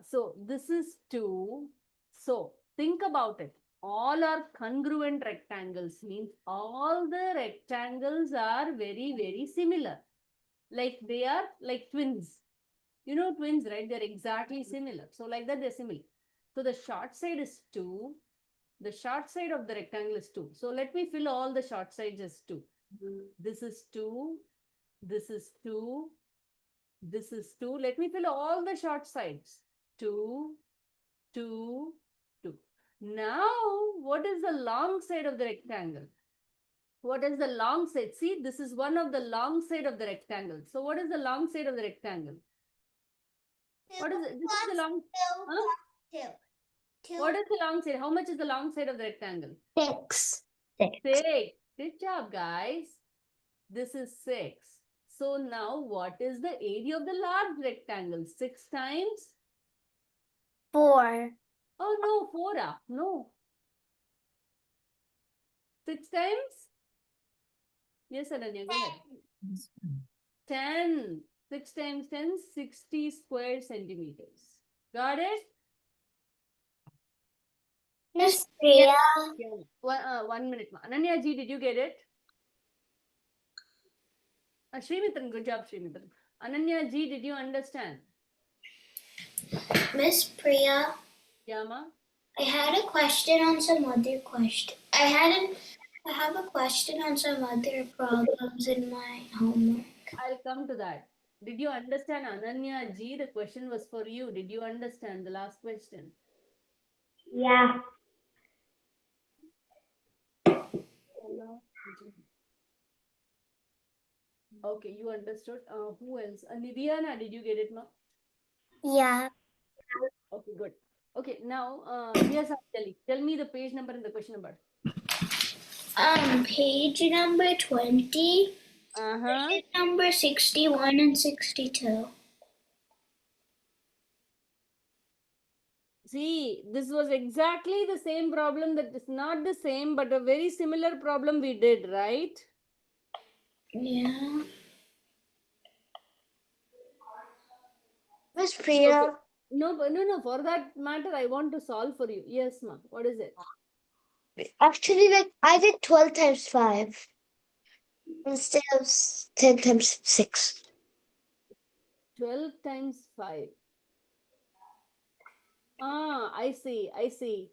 So this is 2. So think about it. All are congruent rectangles means all the rectangles are very, very similar. Like they are like twins. You know twins, right? They're exactly similar. So like that, they're similar. So the short side is 2. The short side of the rectangle is 2. So let me fill all the short sides as 2. This is 2. This is 2. This is 2. Let me fill all the short sides. 2, 2, 2. Now, what is the long side of the rectangle? What is the long side? See, this is one of the long side of the rectangle. So what is the long side of the rectangle? What is it? This is the long. Huh? Two. What is the long side? How much is the long side of the rectangle? 6. 6. Good job, guys. This is 6. So now what is the area of the large rectangle? 6 times? 4. Oh no, 4. No. 6 times? Yes, Ananya, go ahead. 10. 6 times 10, 60 square centimeters. Got it? Miss Priya? Yeah. 1 minute. Ananya ji, did you get it? Srimitran, good job, Srimitran. Ananya ji, did you understand? Miss Priya? Yama? I had a question on some other question. I have a question on some other problems in my homework. I'll come to that. Did you understand, Ananya ji? The question was for you. Did you understand the last question? Yeah. Okay, you understood. Who else? Niviana, did you get it, ma? Yeah. Okay, good. Okay, now, yes, Anjali, tell me the page number and the question number. Page number 20, Uh-huh. number 61 and 62. See, this was exactly the same problem. That is not the same, but a very similar problem we did, right? Yeah. Miss Priya. Okay. No, no. For that matter, I want to solve for you. Yes, ma. What is it? Actually, like I did 12 times 5 instead of 10 times 6. 12 times 5. Ah, I see. I see.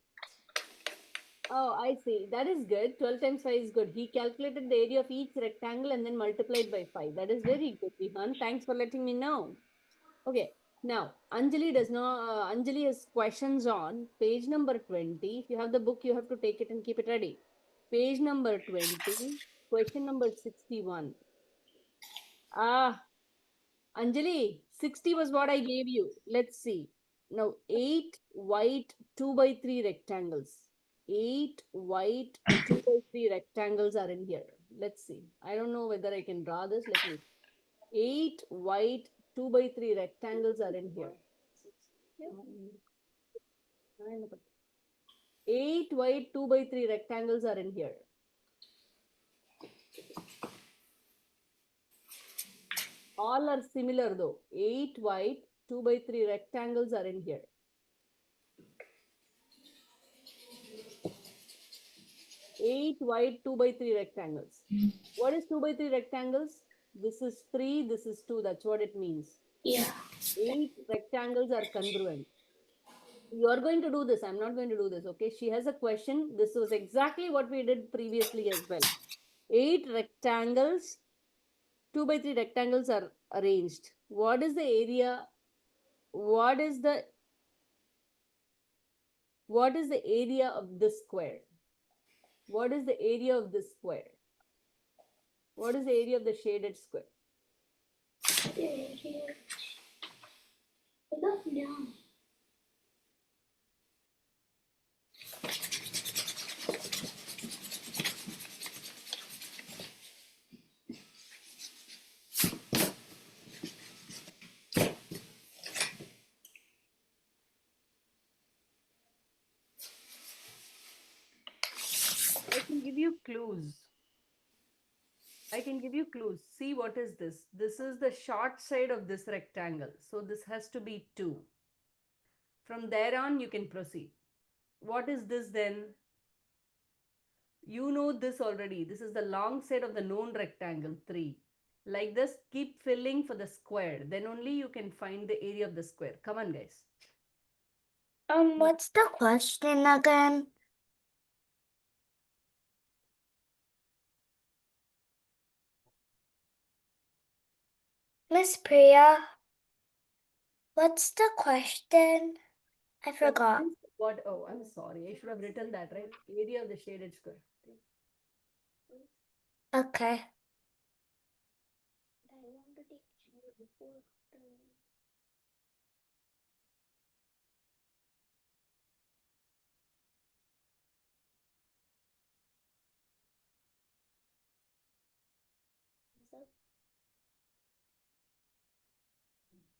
Oh, I see. That is good. 12 times 5 is good. He calculated the area of each rectangle and then multiplied by 5. That is very good, Vihan. Thanks for letting me know. Okay. Now, Anjali does not, Anjali has questions on page number 20. If you have the book, you have to take it and keep it ready. Page number 20, question number 61. Ah, Anjali, 60 was what I gave you. Let's see. Now, 8 white 2 by 3 rectangles. 8 white 2 by 3 rectangles are in here. Let's see. I don't know whether I can draw this. Let me. 8 white 2 by 3 rectangles are in here. 8 white 2 by 3 rectangles are in here. All are similar though. 8 white 2 by 3 rectangles are in here. 8 white 2 by 3 rectangles. What is 2 by 3 rectangles? This is 3, this is 2. That's what it means. Yeah. 8 rectangles are congruent. You are going to do this. I'm not going to do this. Okay. She has a question. This was exactly what we did previously as well. 8 rectangles, 2 by 3 rectangles are arranged. What is the area? What is the area of this square? What is the area of this square? What is the area of the shaded square? I don't know. I can give you clues. I can give you clues. See, what is this? This is the short side of this rectangle. So this has to be 2. From there on, you can proceed. What is this then? You know this already. This is the long side of the known rectangle, 3. Like this, keep filling for the square. Then only you can find the area of the square. Come on, guys. What's the question again? Miss Priya, what's the question? I forgot. What? Oh, I'm sorry. I should have written that, right? Area of the shaded square. Okay.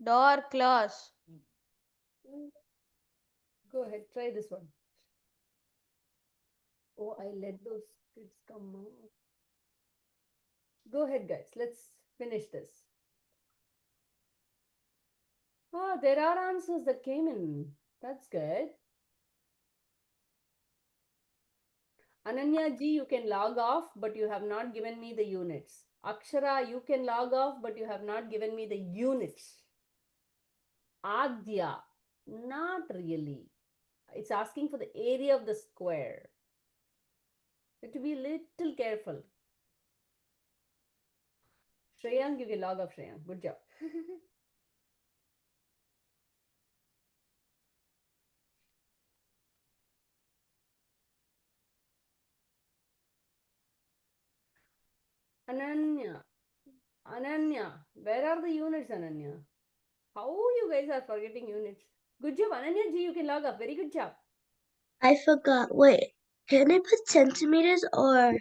Door close. Go ahead. Try this one. Oh, I let those kids come out. Go ahead, guys. Let's finish this. Oh, there are answers that came in. That's good. Ananya ji, you can log off, but you have not given me the units. Akshara, you can log off, but you have not given me the units. Adya, not really. It's asking for the area of the square. You have to be a little careful. Shreyang, you can log off, Shreyang. Good job. Ananya. Ananya. Where are the units, Ananya? How you guys are forgetting units? Good job, Ananya ji. You can log off. Very good job. I forgot. Wait, can I put centimeters or?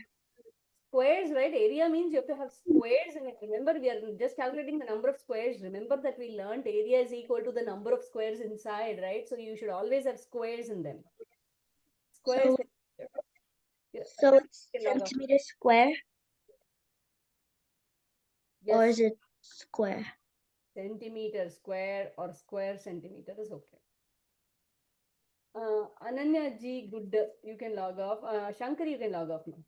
Squares, right? Area means you have to have squares in it. Remember, we are just calculating the number of squares. Remember that we learned area is equal to the number of squares inside, right? So you should always have squares in them. Squares. So it's You can log off. centimeter square or Yes, is it square? centimeter square or square centimeter is okay. Ananya ji, good. You can log off. Shankar, you can log off now.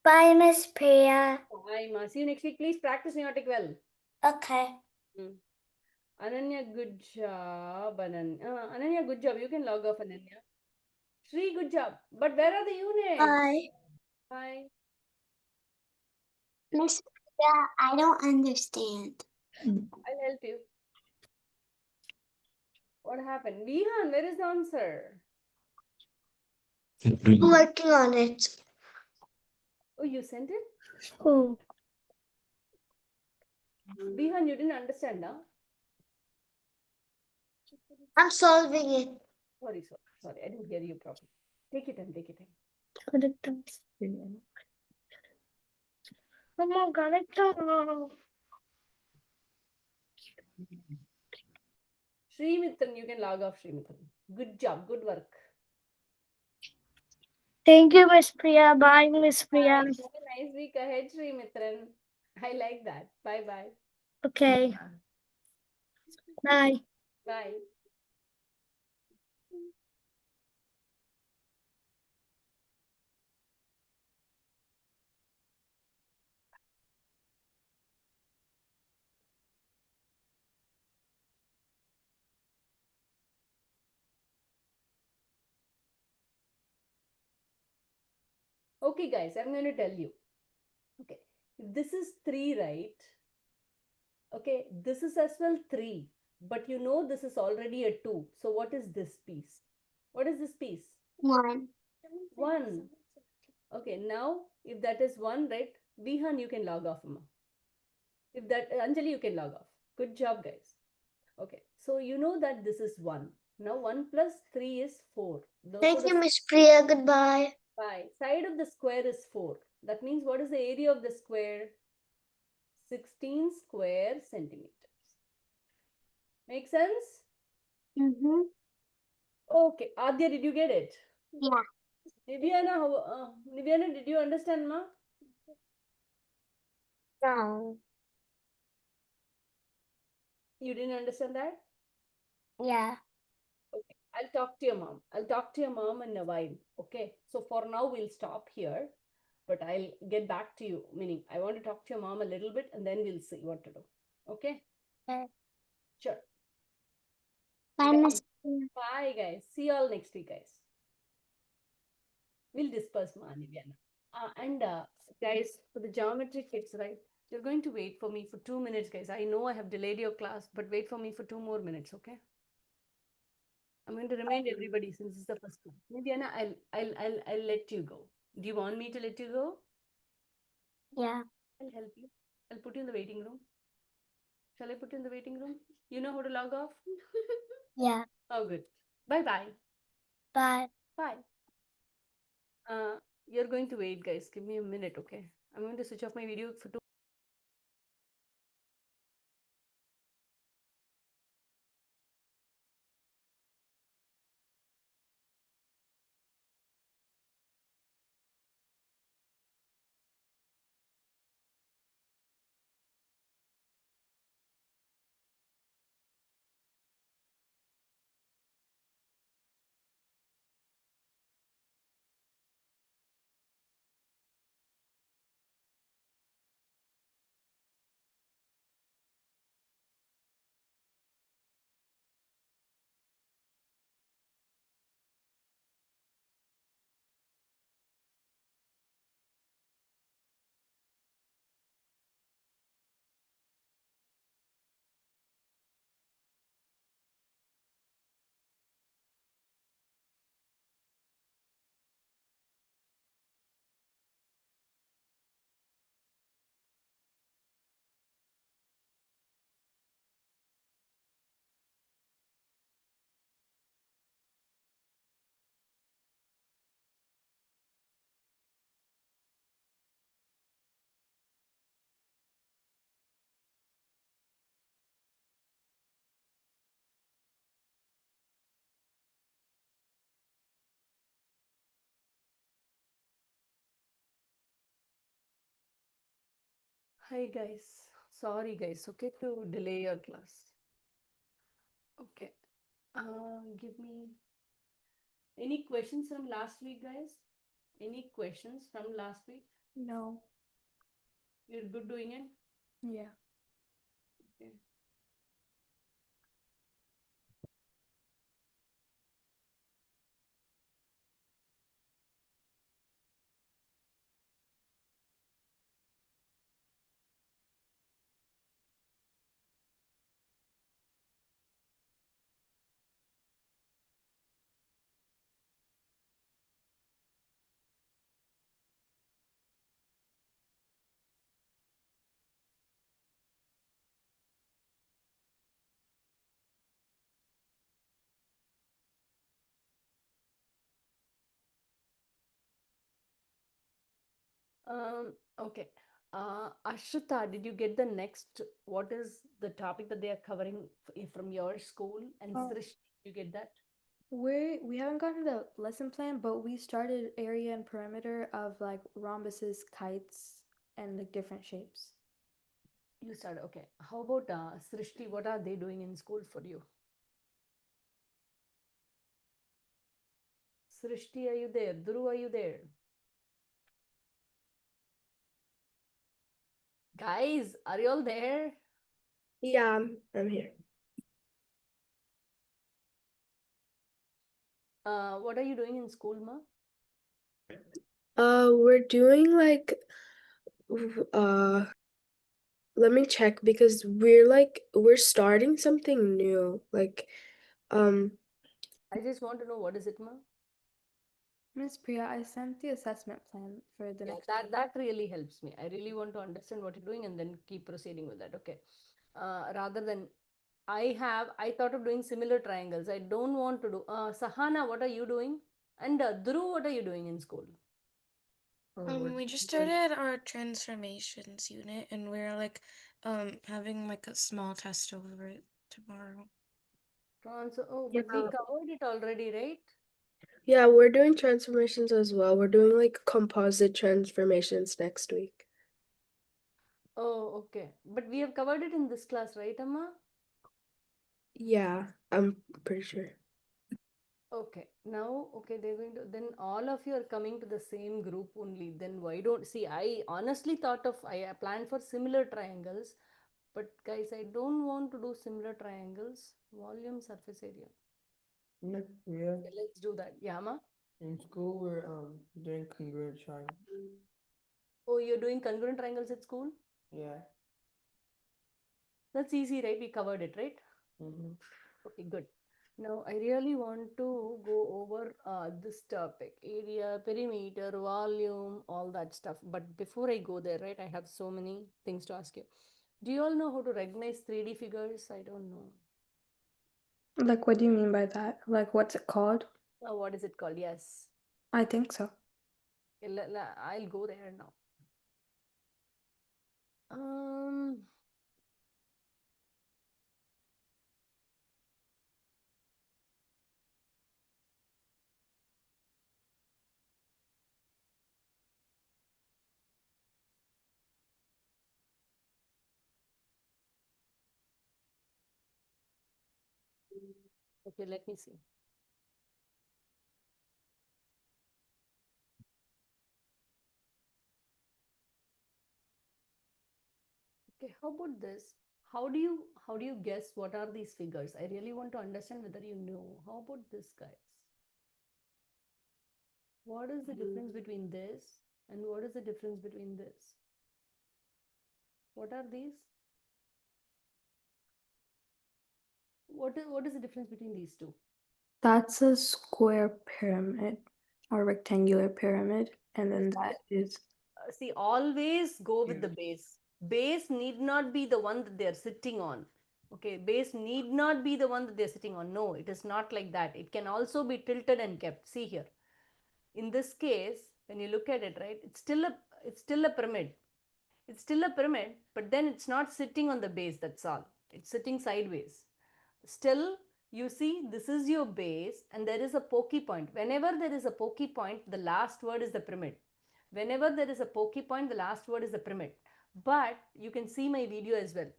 Bye, Miss Priya. Bye, ma. See you next week. Please practice Neotic well. Okay. Ananya, good job. Ananya, good job. You can log off, Ananya. Shri, good job. But where are the units? Bye. Bye. Miss Priya, I don't understand. I'll help you. What happened? Vihan, where is the answer? Working on it. Oh, you sent it? Oh. Vihan, you didn't understand, huh? I'm solving it. Sorry. I didn't hear you properly. Take your time, take your time. Come on, got it done. Sri Mitran, you can log off, Sri Mitran. Good job, good work. Thank you, Miss Priya. Bye, Miss Priya. Have a nice week ahead, Sri Mitran. I like that. Bye-bye. Okay. Bye. Bye. Okay, guys, I'm going to tell you. Okay, this is 3, right? Okay, this is as well 3. But you know this is already a 2. So what is this piece? What is this piece? 1. 1. Okay, now if that is 1, right? Vihan, you can log off, Amma. If that, Anjali, you can log off. Good job, guys. Okay, so you know that this is 1. Now 1 plus 3 is 4. Thank you, Miss Priya. Goodbye. Bye. Side of the square is 4. That means what is the area of the square? 16 square centimeters. Make sense? Mm-hmm. Okay. Adya, did you get it? Yeah. Nivyana, did you understand, ma? No. You didn't understand that? Yeah. Okay. I'll talk to your mom. I'll talk to your mom in a while. Okay. So for now, we'll stop here. But I'll get back to you. Meaning, I want to talk to your mom a little bit and then we'll see what to do. Okay? Okay. Sure. Bye, Guys, Miss Priya. bye, guys. See you all next week, guys. We'll disperse, ma, Nivyana. And guys, for the geometry kids, right? You're going to wait for me for 2 minutes, guys. I know I have delayed your class, but wait for me for 2 more minutes, okay? I'm going to remind everybody since it's the first class. Nivyana, I'll let you go. Do you want me to let you go? Yeah. I'll help you. I'll put you in the waiting room. Shall I put you in the waiting room? You know how to log off? Yeah. Oh, good. Bye-bye. Bye. Bye. You're going to wait, guys. Give me a minute, okay? I'm going to switch off my video for 2 Hi guys. Sorry guys, okay, to delay your class. Okay. Give me any questions from last week, guys? Any questions from last week? No. You're good doing it? Yeah. Okay. Okay. Ashrita, did you get the next? What is the topic that they are covering from your school? And Oh. Srish, you get that? We haven't gotten the lesson plan, but we started area and perimeter of like rhombuses, kites, and like different shapes. You started. Okay. How about Srishti? What are they doing in school for you? Srishti, are you there? Dhruv, are you there? Guys, are you all there? Yeah, I'm here. What are you doing in school, ma? We're doing like let me check because we're starting something new. I just want to know what is it, ma? Miss Priya, I sent the assessment plan for the Yeah, next. that really helps me. I really want to understand what you're doing and then keep proceeding with that. Okay. Rather than I thought of doing similar triangles. I don't want to do. Sahana, what are you doing? And Dhruv, what are you doing in school? We just started our transformations unit and we're like having like a small test over it tomorrow. Oh, but we covered it already, right? Yeah, we're doing transformations as well. We're doing like composite transformations next week. Oh, okay. But we have covered it in this class, right, Amma? Yeah, I'm pretty sure. Okay, now, okay, they're going to, then all of you are coming to the same group only. Then why don't, see, I honestly thought of, I planned for similar triangles, but guys, I don't want to do similar triangles. Volume, surface area. Yeah. Okay, let's do that. Yama? In school, we're doing congruent triangles. Oh, you're doing congruent triangles at school? Yeah. That's easy, right? We covered it, right? Mm-hmm. Okay, good. Now, I really want to go over this topic, area, perimeter, volume, all that stuff. But before I go there, right, I have so many things to ask you. Do you all know how to recognize 3D figures? I don't know. Like, what do you mean by that? Like, what's it called? What is it called? Yes. I think so. Okay, I'll go there now. Um, okay, let me see. Okay, how about this? How do you guess what are these figures? I really want to understand whether you know. How about this, guys? What is the difference between this and what is the difference between this? What are these? What is the difference between these two? That's a square pyramid or rectangular pyramid, and then that is. See, always go with the base. Base need not be the one that they are sitting on. Okay, base need not be the one that they're sitting on. No, it is not like that. It can also be tilted and kept. See here. In this case, when you look at it, right, it's still a pyramid. It's still a pyramid, but then it's not sitting on the base, that's all. It's sitting sideways. Still, you see, this is your base and there is a pokey point. Whenever there is a pokey point, the last word is the pyramid. Whenever there is a pokey point, the last word is the pyramid. But you can see my video as well.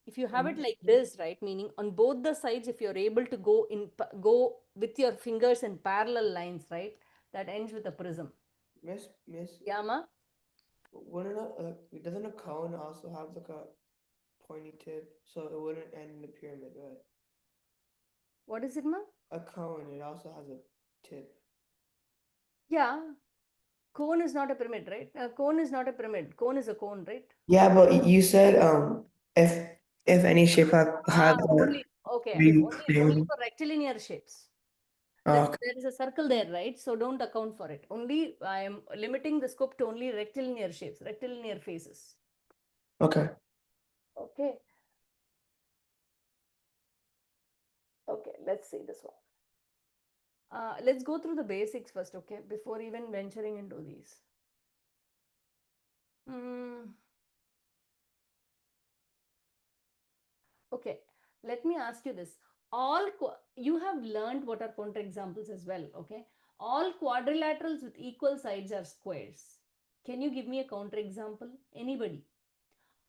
If you have it like this, right, meaning on both the sides, if you're able to go with your fingers in parallel lines, right, that ends with a prism. Miss, Yeah, ma? wouldn't doesn't a cone also have like a pointy tip, so it wouldn't end in a pyramid, right? What is it, ma? A cone, it also has a tip. Yeah, cone is not a pyramid, right? Cone is not a pyramid. Cone is a cone, right? Yeah, but you said if if any shape have Only okay. Only for rectilinear shapes. There is a circle there, right? So don't account for it. Only I am limiting the scope to only rectilinear shapes, rectilinear faces. Okay. Okay. Okay, let's see this one. Let's go through the basics first, okay, before even venturing into these. Okay, let me ask you this. You have learned what are counterexamples as well, okay? All quadrilaterals with equal sides are squares. Can you give me a counterexample? Anybody?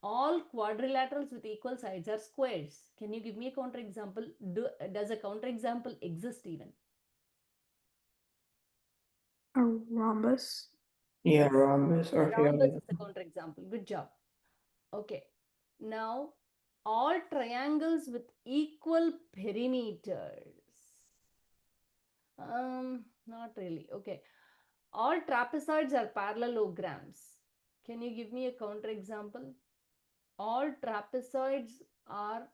All quadrilaterals with equal sides are squares. Can you give me a counterexample? Does a counterexample exist even? A rhombus. Yeah, rhombus or Rhombus is a counterexample. Good job. Okay. Now, all triangles with equal perimeters. Not really. Okay. All trapezoids are parallelograms. Can you give me a counterexample? All trapezoids are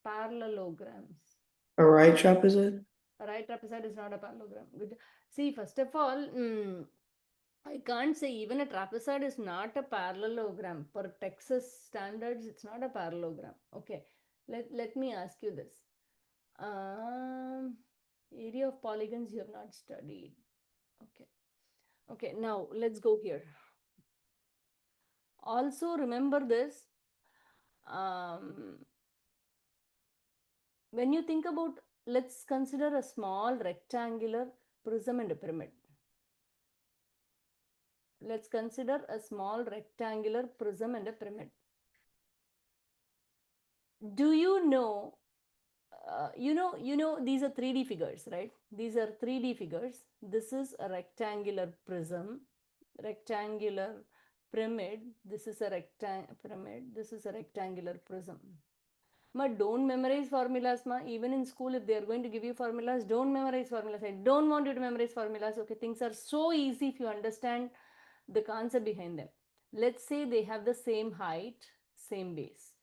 parallelograms. a right trapezoid? A right trapezoid is not a parallelogram. Good. See, first of all, I can't say even a trapezoid is not a parallelogram. For Texas standards, it's not a parallelogram. Okay, let me ask you this. Area of polygons you have not studied. Okay. Okay, now let's go here. Also remember this. When you think about, let's consider a small rectangular prism and a pyramid. Let's consider a small rectangular prism and a pyramid. Do you know, these are 3D figures, right? These are 3D figures. This is a rectangular prism, rectangular pyramid. This is a pyramid. This is a rectangular prism. Ma, don't memorize formulas, ma. Even in school, if they are going to give you formulas, don't memorize formulas. I don't want you to memorize formulas. Okay, things are so easy if you understand the concept behind them. Let's say they have the same height, same base.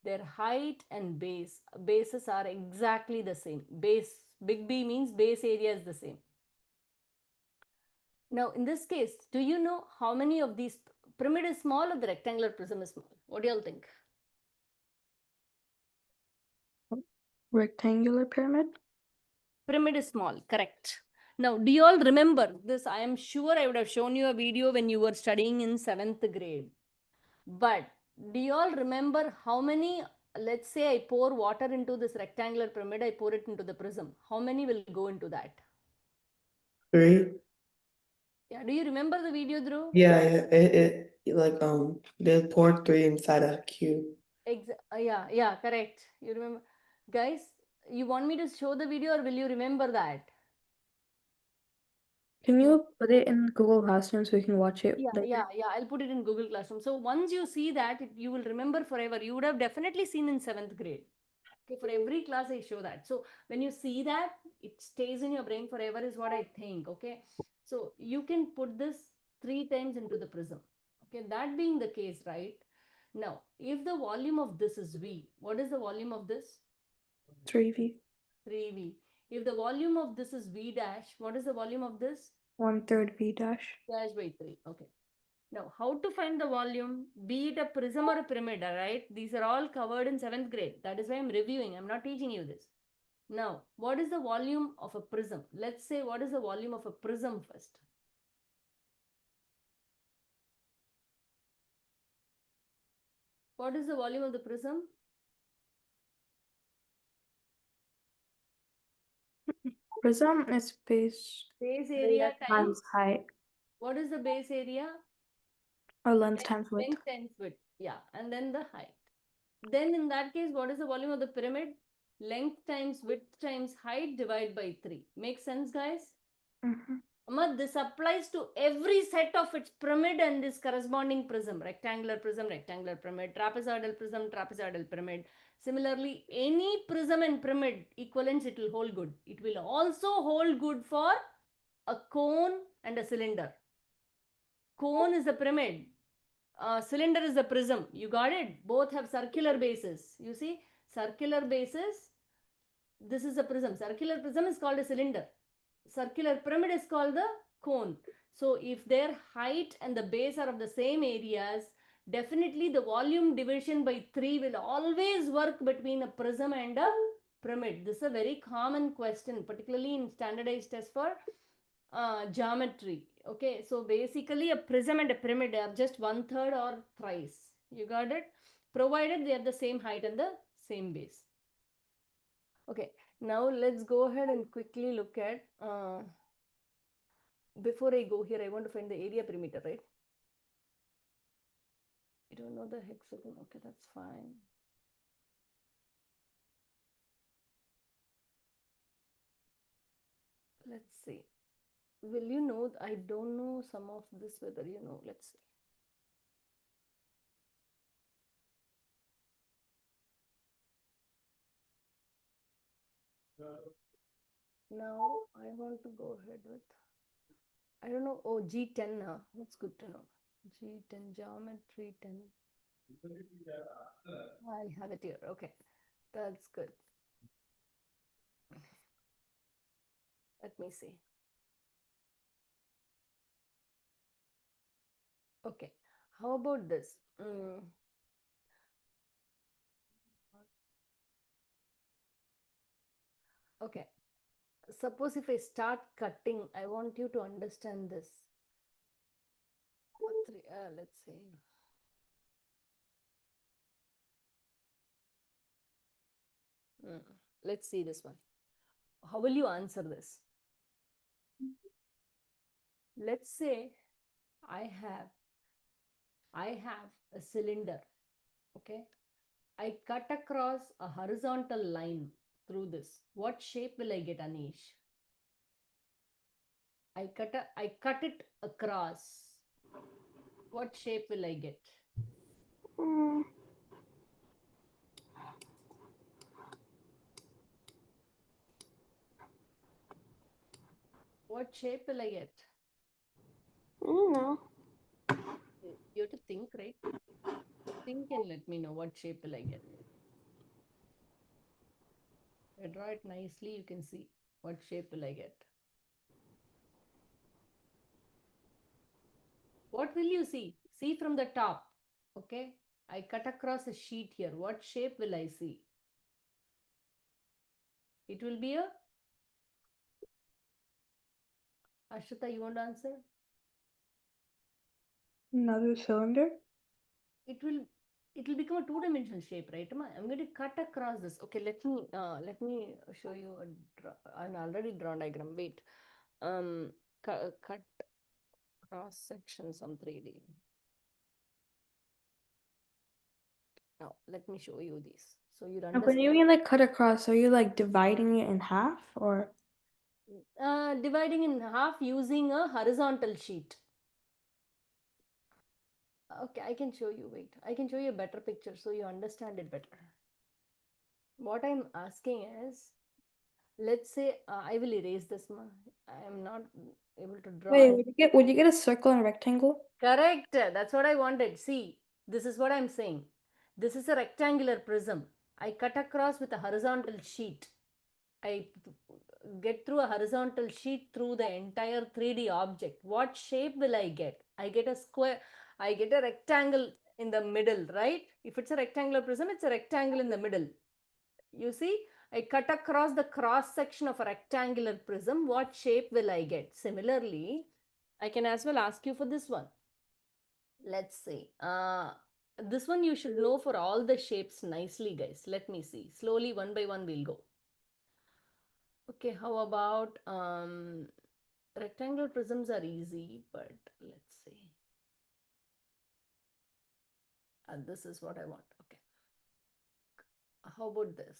Their height and bases are exactly the same. Base, big B means base area is the same. Now, in this case, do you know how many of these pyramid is small or the rectangular prism is small? What do you all think? Rectangular pyramid? Pyramid is small, correct. Now, do you all remember this? I am sure I would have shown you a video when you were studying in 7th grade. But do you all remember how many, let's say I pour water into this rectangular pyramid, I pour it into the prism. How many will go into that? 3. Yeah, do you remember the video, Dhruv? Yeah, it like they poured 3 inside a cube. Yeah, correct. You remember, guys? You want me to show the video or will you remember that? Can you put it in Google Classroom so we can watch it? Yeah. I'll put it in Google Classroom. So once you see that, you will remember forever. You would have definitely seen in 7th grade. Okay, for every class I show that. So when you see that, it stays in your brain forever is what I think. Okay, so you can put this 3 times into the prism. Okay, that being the case, right? Now, if the volume of this is V, what is the volume of this? 3V. 3V. If the volume of this is V dash, what is the volume of this? 1/3 V dash. Dash by 3. Okay. Now, how to find the volume? Be it a prism or a pyramid, all right? These are all covered in 7th grade. That is why I'm reviewing. I'm not teaching you this. Now, what is the volume of a prism? Let's say what is the volume of a prism first. What is the volume of the prism? Prism is base Area times height. what is the base area? Or length times width. Length times width. Yeah, and then the height. Then in that case, what is the volume of the pyramid? Length times width times height divided by 3. Makes sense, guys? Amma, this applies to every set of its pyramid and this corresponding prism. Rectangular pyramid, trapezoidal pyramid. Similarly, any prism and pyramid equivalence, it will hold good. It will also hold good for a cone and a cylinder. Cone is the pyramid. Cylinder is the prism. You got it? Both have circular bases. You see, circular bases. This is a prism. Circular prism is called a cylinder. Circular pyramid is called the cone. So if their height and the base are of the same areas, definitely the volume division by 3 will always work between a prism and a pyramid. This is a very common question, particularly in standardized test for geometry. Okay, so basically a prism and a pyramid are just 1/3 or thrice. You got it? Provided they have the same height and the same base. Okay, now let's go ahead and quickly look at, before I go here, I want to find the area perimeter, right? You don't know the hexagon. Okay, that's fine. Let's see. Will you know? I don't know some of this, whether you know. Let's see. Now I want to go ahead with, I don't know. Oh, G10 now. That's good to know. G10, geometry 10. I have it here. Okay, that's good. Let me see. Okay, how about this? Okay, suppose if I start cutting, I want you to understand this. Let's see. Let's see this one. How will you answer this? Let's say I have a cylinder. Okay, I cut across a horizontal line through this. What shape will I get, Anish? I cut it across. What shape will I get? What shape will I get? I don't know. You have to think, right? Think and let me know what shape will I get. I draw it nicely, you can see what shape will I get. What will you see? See from the top. Okay, I cut across a sheet here. What shape will I see? It will be a, Ashrita, you want to answer? Another cylinder? It will become a two-dimensional shape, right? I'm going to cut across this. Okay, let me show you an already drawn diagram. Wait, cut cross section some 3D. Now let me show you these so you When you understand. mean like cut across, are you like dividing it in half or? Dividing in half using a horizontal sheet. Okay, I can show you. Wait, I can show you a better picture so you understand it better. What I'm asking is, let's say I will erase this. I am not able to draw. Wait, would you get a circle and a rectangle? Correct. That's what I wanted. See, this is what I'm saying. This is a rectangular prism. I cut across with a horizontal sheet. I get through a horizontal sheet through the entire 3D object. What shape will I get? I get a square. I get a rectangle in the middle, right? If it's a rectangular prism, it's a rectangle in the middle. You see, I cut across the cross section of a rectangular prism. What shape will I get? Similarly, I can as well ask you for this one. Let's see. This one you should know for all the shapes nicely, guys. Let me see. Slowly, one by one, we'll go. Okay, how about rectangular prisms are easy, but let's see. And this is what I want. Okay. How about this?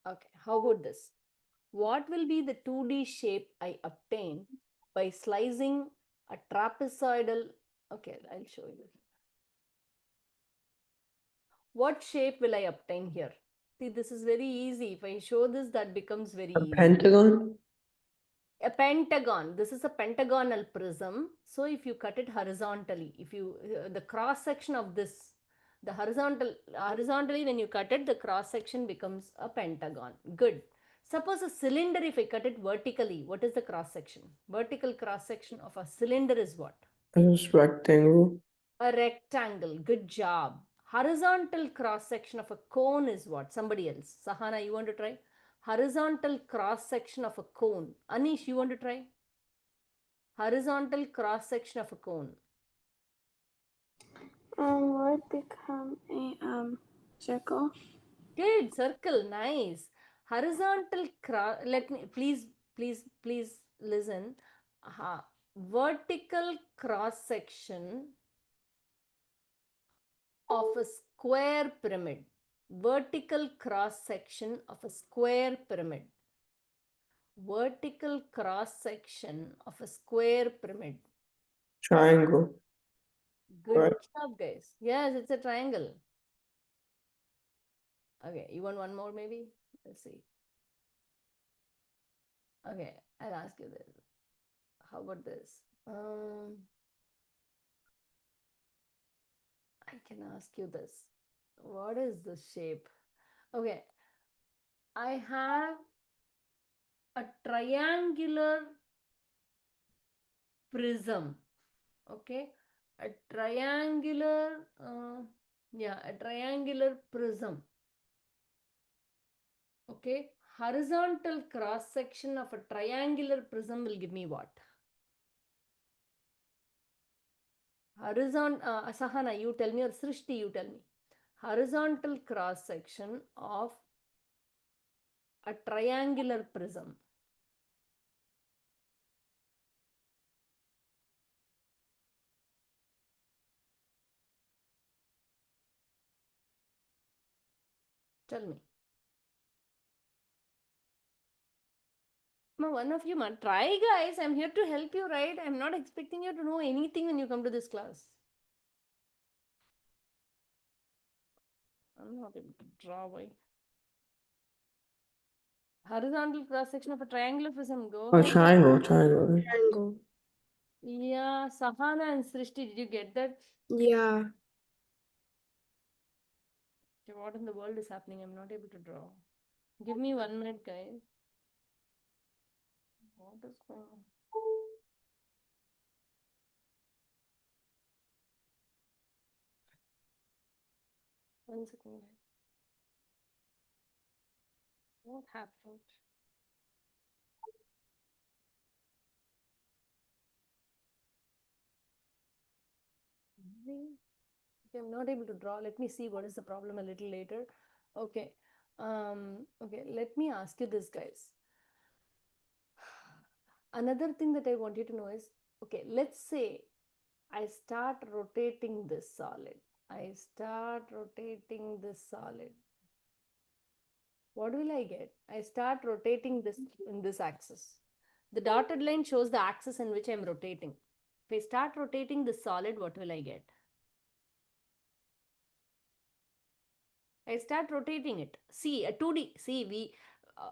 Okay, how about this? What will be the 2D shape I obtain by slicing a trapezoidal? Okay, I'll show you. What shape will I obtain here? See, this is very easy. If I show this, that becomes very A easy. pentagon? A pentagon. This is a pentagonal prism. So if you cut it horizontally, if you the cross section of this, the horizontally when you cut it, the cross section becomes a pentagon. Good. Suppose a cylinder, if I cut it vertically, what is the cross section? Vertical cross section of a cylinder is what? It's rectangle. A rectangle. Good job. Horizontal cross section of a cone is what? Somebody else. Sahana, you want to try? Horizontal cross section of a cone. Anish, you want to try? Horizontal cross section of a cone. Would become a circle. Good, circle, nice. Horizontal cross, let me, please listen. Vertical cross section of a square pyramid. Vertical cross section of a square pyramid. Vertical cross section of a square pyramid. Triangle. Good Right. job, guys. Yes, it's a triangle. Okay, you want one more maybe? Let's see. Okay, I'll ask you this. How about this? I can ask you this. What is the shape? Okay, I have a triangular prism. Okay, a triangular, a triangular prism. Okay, horizontal cross section of a triangular prism will give me what? Sahana, you tell me, or Srishti, you tell me. Horizontal cross section of a triangular prism. Tell me. One of you, try, guys. I'm here to help you, right? I'm not expecting you to know anything when you come to this class. I'm not able to draw. Why? Horizontal cross section of a triangular prism. Go Oh, ahead. triangle. Triangle. Yeah, Sahana and Srishti, did you get that? Yeah. Okay, what in the world is happening? I'm not able to draw. Give me 1 minute, guys. What is going on? One second. What happened? Okay, I'm not able to draw. Let me see what is the problem a little later. Okay. Okay, let me ask you this, guys. Another thing that I want you to know is, okay, let's say I start rotating this solid. I start rotating this solid. What will I get? I start rotating this in this axis. The dotted line shows the axis in which I'm rotating. If I start rotating this solid, what will I get? I start rotating it. See, a 2D. See, uh,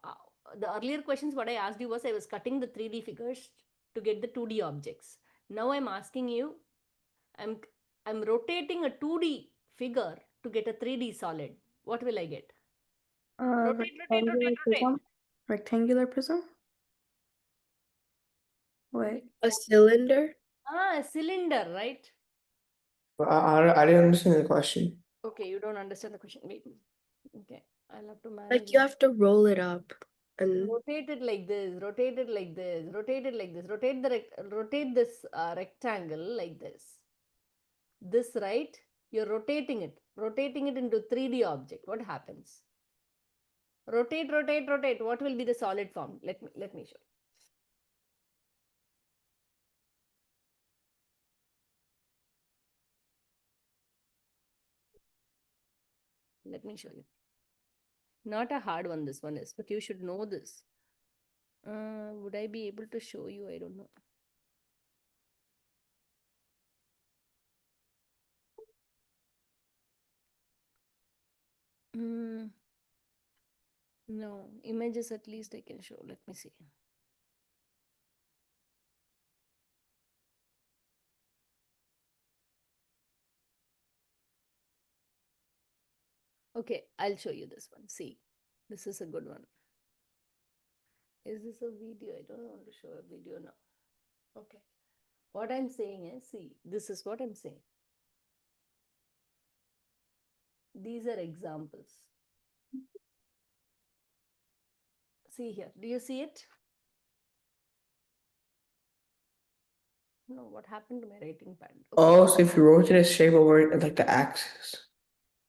uh, the earlier questions, what I asked you was I was cutting the 3D figures to get the 2D objects. Now I'm asking you, I'm, I'm rotating a 2D figure to get a 3D solid. What will I get? Rotate, rotate, rotate, rotate. Rectangular prism? Wait. A cylinder. A cylinder, right? I didn't understand the question. Okay, you don't understand the question. Wait. Okay, I'll have to manage. Like you have to roll it up and Rotate it like this, rotate it like this, rotate it like this, rotate this rectangle like this. This, right? You're rotating it into 3D object. What happens? Rotate, rotate, rotate. What will be the solid form? Let me show. Let me show you. Not a hard one, this one is, but you should know this. Would I be able to show you? I don't know. No, images at least I can show. Let me see. Okay, I'll show you this one. See, this is a good one. Is this a video? I don't want to show a video now. Okay. What I'm saying is, see, this is what I'm saying. These are examples. See here. Do you see it? No, what happened to my writing pad? Okay. Oh, so if you rotate a shape over like the axis.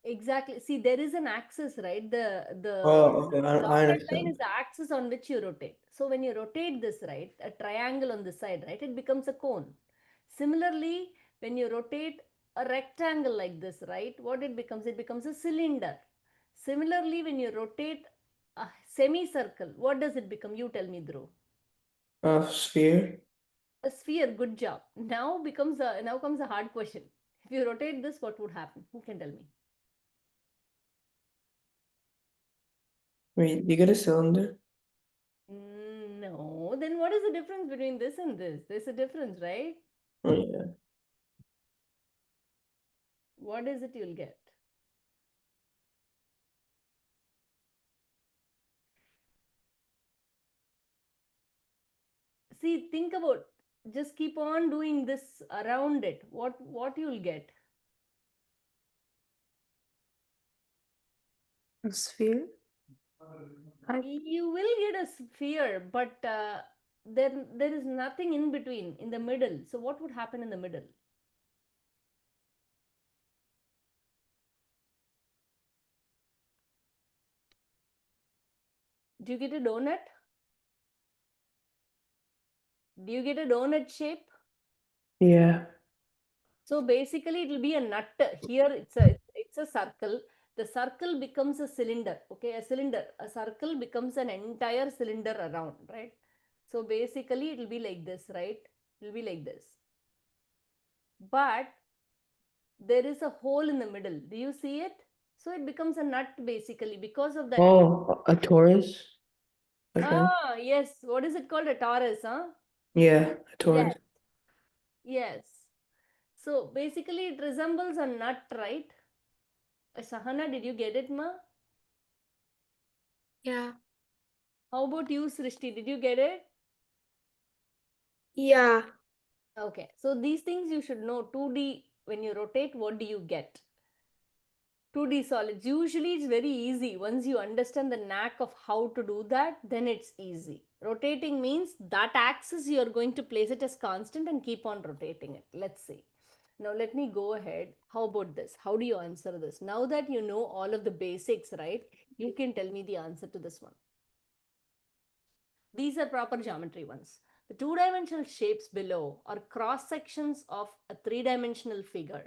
Exactly. See, there is an axis, right? The Oh, okay. I dotted line understand. is the axis on which you rotate. So when you rotate this, right, a triangle on the side, right, it becomes a cone. Similarly, when you rotate a rectangle like this, right, what it becomes? It becomes a cylinder. Similarly, when you rotate a semicircle, what does it become? You tell me, Dhruv. Sphere. A sphere. Good job. Now comes a hard question. If you rotate this, what would happen? Who can tell me? Wait, you get a cylinder? No. Then what is the difference between this and this? There's a difference, right? Oh yeah. What is it you'll get? See, think about, just keep on doing this around it. What you'll get? A sphere? You will get a sphere, but there is nothing in between, in the middle. So what would happen in the middle? Do you get a donut? Do you get a donut shape? Yeah. So basically it will be a nut. Here it's a circle. The circle becomes a cylinder. Okay, a cylinder. A circle becomes an entire cylinder around, right? So basically it will be like this, right? It will be like this. But there is a hole in the middle. Do you see it? So it becomes a nut basically because of that. Oh, a torus. Okay. Yes. What is it called? A torus, huh? Yeah, a torus. Yes. Yes. So basically it resembles a nut, right? Sahana, did you get it, ma? Yeah. How about you, Srishti? Did you get it? Yeah. Okay. So these things you should know. 2D, when you rotate, what do you get? 2D solids. Usually it's very easy. Once you understand the knack of how to do that, then it's easy. Rotating means that axis you are going to place it as constant and keep on rotating it. Let's see. Now let me go ahead. How about this? How do you answer this? Now that you know all of the basics, right? You can tell me the answer to this one. These are proper geometry ones. The two-dimensional shapes below are cross-sections of a three-dimensional figure.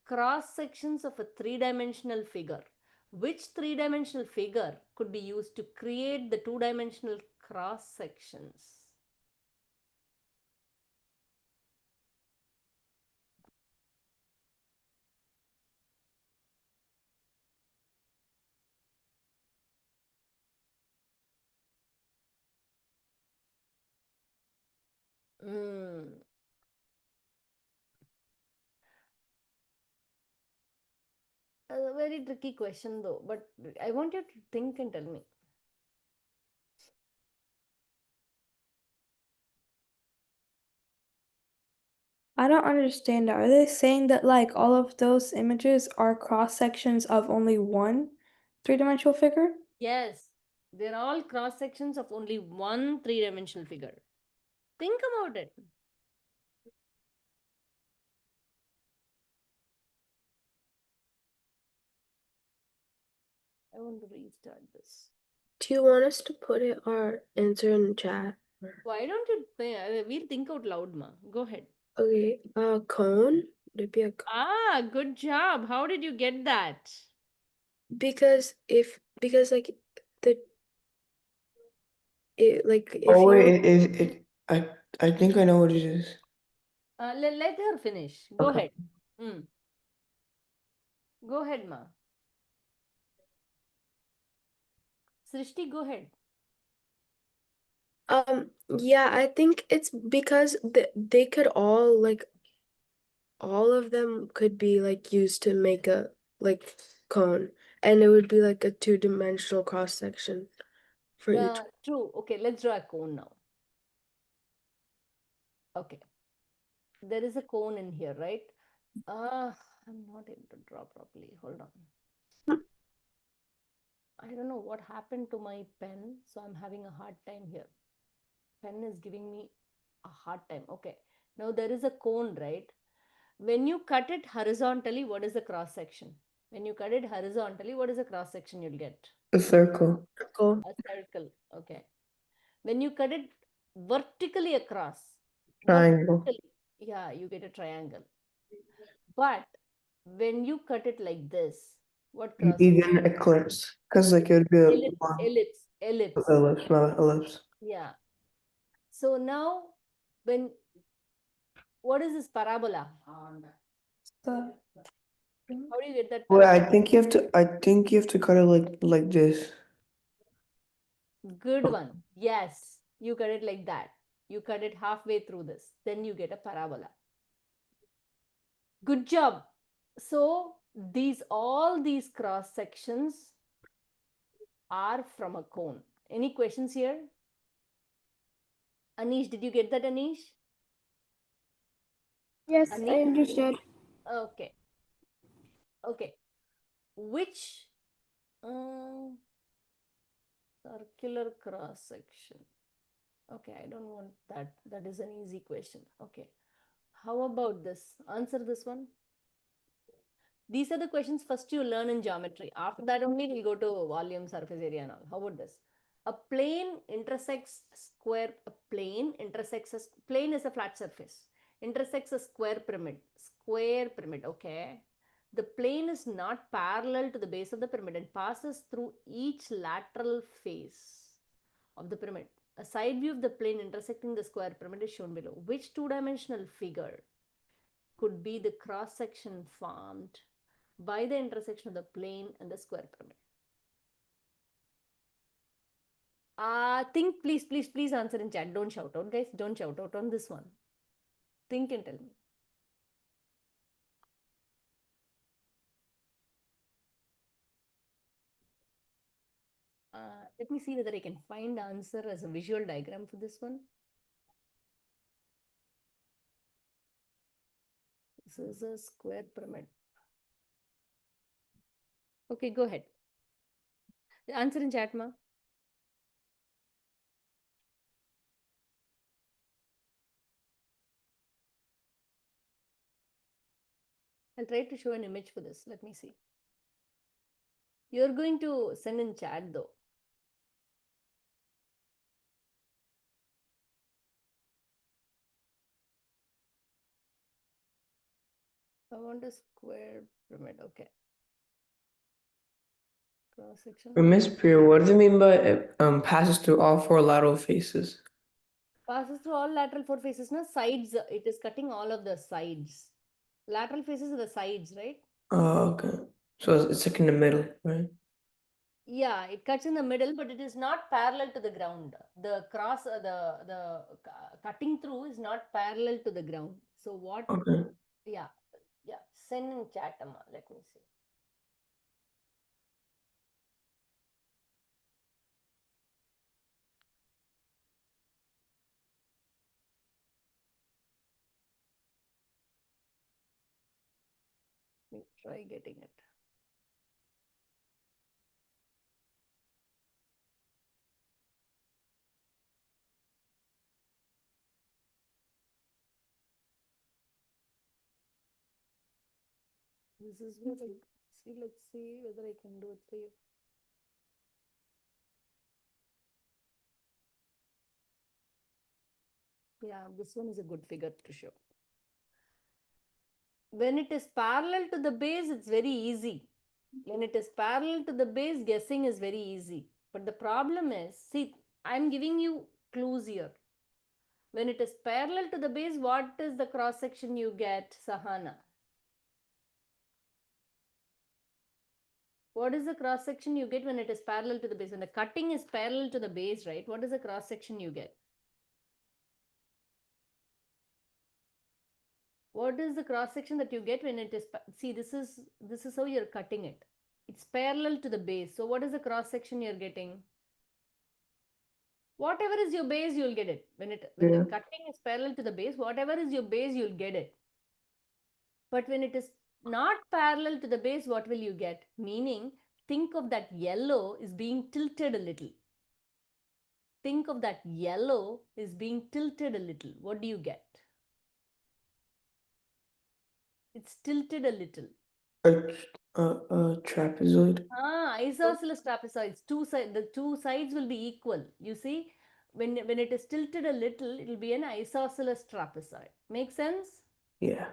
Cross-sections of a three-dimensional figure. Which three-dimensional figure could be used to create the two-dimensional cross-sections? A very tricky question though, but I want you to think and tell me. I don't understand. Are they saying that like all of those images are cross sections of only one three-dimensional figure? Yes, they're all cross sections of only one three-dimensional figure. Think about it. I want to restart this. Do you want us to put it our answer in the chat? Why don't you we'll think out loud, ma. Go ahead. Okay. Cone. Would it be a cone? Good job. How did you get that? Because like the like if Oh you wait, I think I know what it is. Let her finish. Go Okay. ahead. Mm. Go ahead, ma. Srishti, go ahead. yeah, I think it's because they could all like all of them could be like used to make a like cone, and it would be like a two-dimensional cross section for each. True. Okay, let's draw a cone now. Okay. There is a cone in here, right? I'm not able to draw properly. Hold on. I don't know what happened to my pen, so I'm having a hard time here. Pen is giving me a hard time. Okay. Now there is a cone, right? When you cut it horizontally, what is the cross section? When you cut it horizontally, what is the cross section you'll get? A circle. Circle. A circle. Okay. When you cut it vertically across, Triangle. yeah, you get a triangle. But when you cut it like this, what cross section? Even eclipse, because like it would be a Ellipse. ellipse. Yeah. So now, what is this parabola? The How do you get that Well, parabola? I think you have to cut it like this. Good one. Yes, you cut it like that. You cut it halfway through this. Then you get a parabola. Good job. So all these cross sections are from a cone. Any questions here? Anish, did you get that, Anish? Yes, I Anish? understood. Okay. Okay. Which uh, circular cross section? Okay, I don't want that. That is an easy question. Okay. How about this? Answer this one. These are the questions first you learn in geometry. After that only we'll go to volume, surface area and all. How about this? A plane intersects square. A plane intersects a plane is a flat surface. Intersects a square pyramid. Square pyramid. Okay. The plane is not parallel to the base of the pyramid and passes through each lateral face of the pyramid. A side view of the plane intersecting the square pyramid is shown below. Which two-dimensional figure could be the cross section formed by the intersection of the plane and the square pyramid? Think, please answer in chat. Don't shout out, guys. Don't shout out on this one. Think and tell me. Let me see whether I can find answer as a visual diagram for this one. This is a square pyramid. Okay, go ahead. Answer in chat, ma. I'll try to show an image for this. Let me see. You're going to send in chat though. I want a square pyramid. Okay. Cross section. Miss Priya, what do you mean by passes through all four lateral faces? Passes through all lateral four faces, no sides. It is cutting all of the sides. Lateral faces are the sides, right? Oh, okay. So it's like in the middle, right? Yeah, it cuts in the middle, but it is not parallel to the ground. The cross, cutting through is not parallel to the ground. So what? Okay. Yeah, yeah. Send in chat, Amma. Let me see. Let me try getting it. This is what I see. Let's see whether I can do it for you. Yeah, this one is a good figure to show. When it is parallel to the base, it's very easy. When it is parallel to the base, guessing is very easy. But the problem is, see, I'm giving you clues here. When it is parallel to the base, what is the cross section you get, Sahana? What is the cross section you get when it is parallel to the base? When the cutting is parallel to the base, right? What is the cross section you get? What is the cross section that you get when it is, see, this is how you're cutting it. It's parallel to the base. So what is the cross section you're getting? Whatever is your base, you'll get it. When the cutting is parallel to the base, whatever is your base, you'll get it. But when it is not parallel to the base, what will you get? Meaning, think of that yellow is being tilted a little. Think of that yellow is being tilted a little. What do you get? It's tilted a little. A trapezoid. Isosceles trapezoids. The two sides will be equal. You see, when it is tilted a little, it will be an isosceles trapezoid. Make sense? Yeah.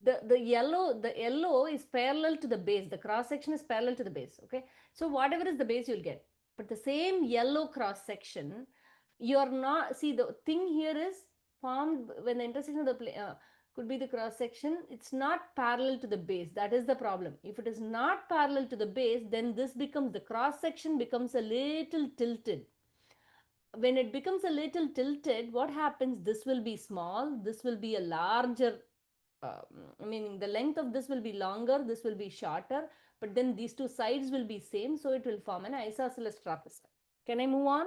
The yellow is parallel to the base. The cross section is parallel to the base. Okay, so whatever is the base, you'll get. But the same yellow cross section, you're not. See, the thing here is formed when the intersection of the could be the cross section. It's not parallel to the base. That is the problem. If it is not parallel to the base, then this becomes, the cross section becomes a little tilted. When it becomes a little tilted, what happens? This will be small. This will be a larger. Meaning the length of this will be longer. This will be shorter. But then these two sides will be same. So it will form an isosceles trapezoid. Can I move on?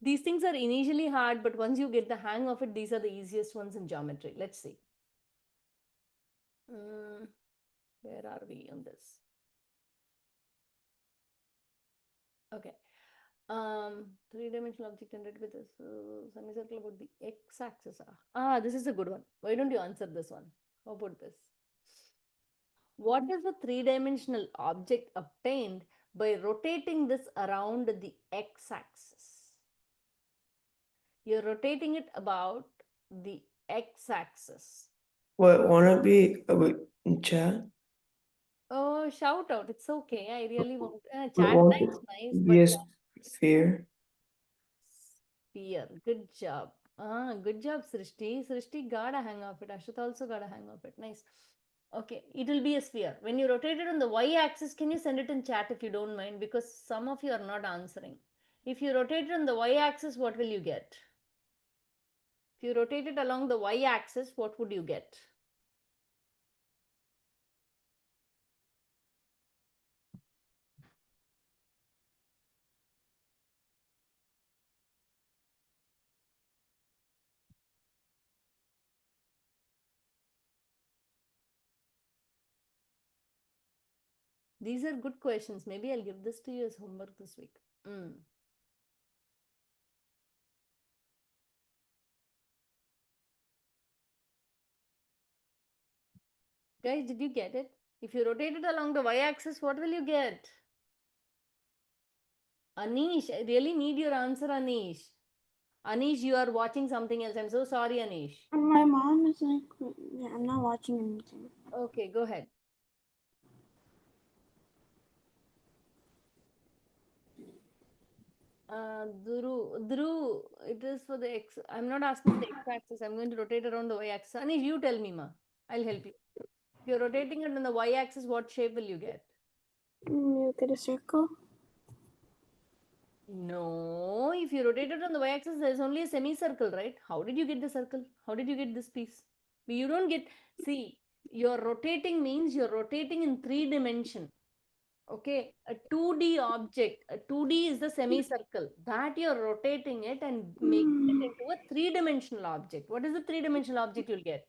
These things are initially hard, but once you get the hang of it, these are the easiest ones in geometry. Let's see. Where are we on this? Okay. Three-dimensional object generated with this semicircle about the x-axis. This is a good one. Why don't you answer this one? How about this? What is the three-dimensional object obtained by rotating this around the x-axis? You're rotating it about the x-axis. What, wanna be in chat? Oh, shout out. It's okay. I really want chat Want type's nice, be a but sphere? sphere. Good job. Good job, Srishti. Srishti got a hang of it. Ashut also got a hang of it. Nice. Okay, it will be a sphere. When you rotate it on the y-axis, can you send it in chat if you don't mind? Because some of you are not answering. If you rotate it on the y-axis, what will you get? If you rotate it along the y-axis, what would you get? These are good questions. Maybe I'll give this to you as homework this week. Guys, did you get it? If you rotate it along the y-axis, what will you get? Anish, I really need your answer, Anish. Anish, you are watching something else. I'm so sorry, Anish. My mom is like, yeah, I'm not watching anything. Okay, go ahead. Dhru, it is for the x. I'm not asking for the x-axis. I'm going to rotate around the y-axis. Anish, you tell me, ma. I'll help you. If you're rotating it on the y-axis, what shape will you get? You get a circle. No, if you rotate it on the y-axis, there's only a semicircle, right? How did you get the circle? How did you get this piece? You don't get, see, you're rotating means you're rotating in 3 dimension. Okay, a 2D object, a 2D is the semicircle that you're rotating it and making it into a 3-dimensional object. What is the 3-dimensional object you'll get?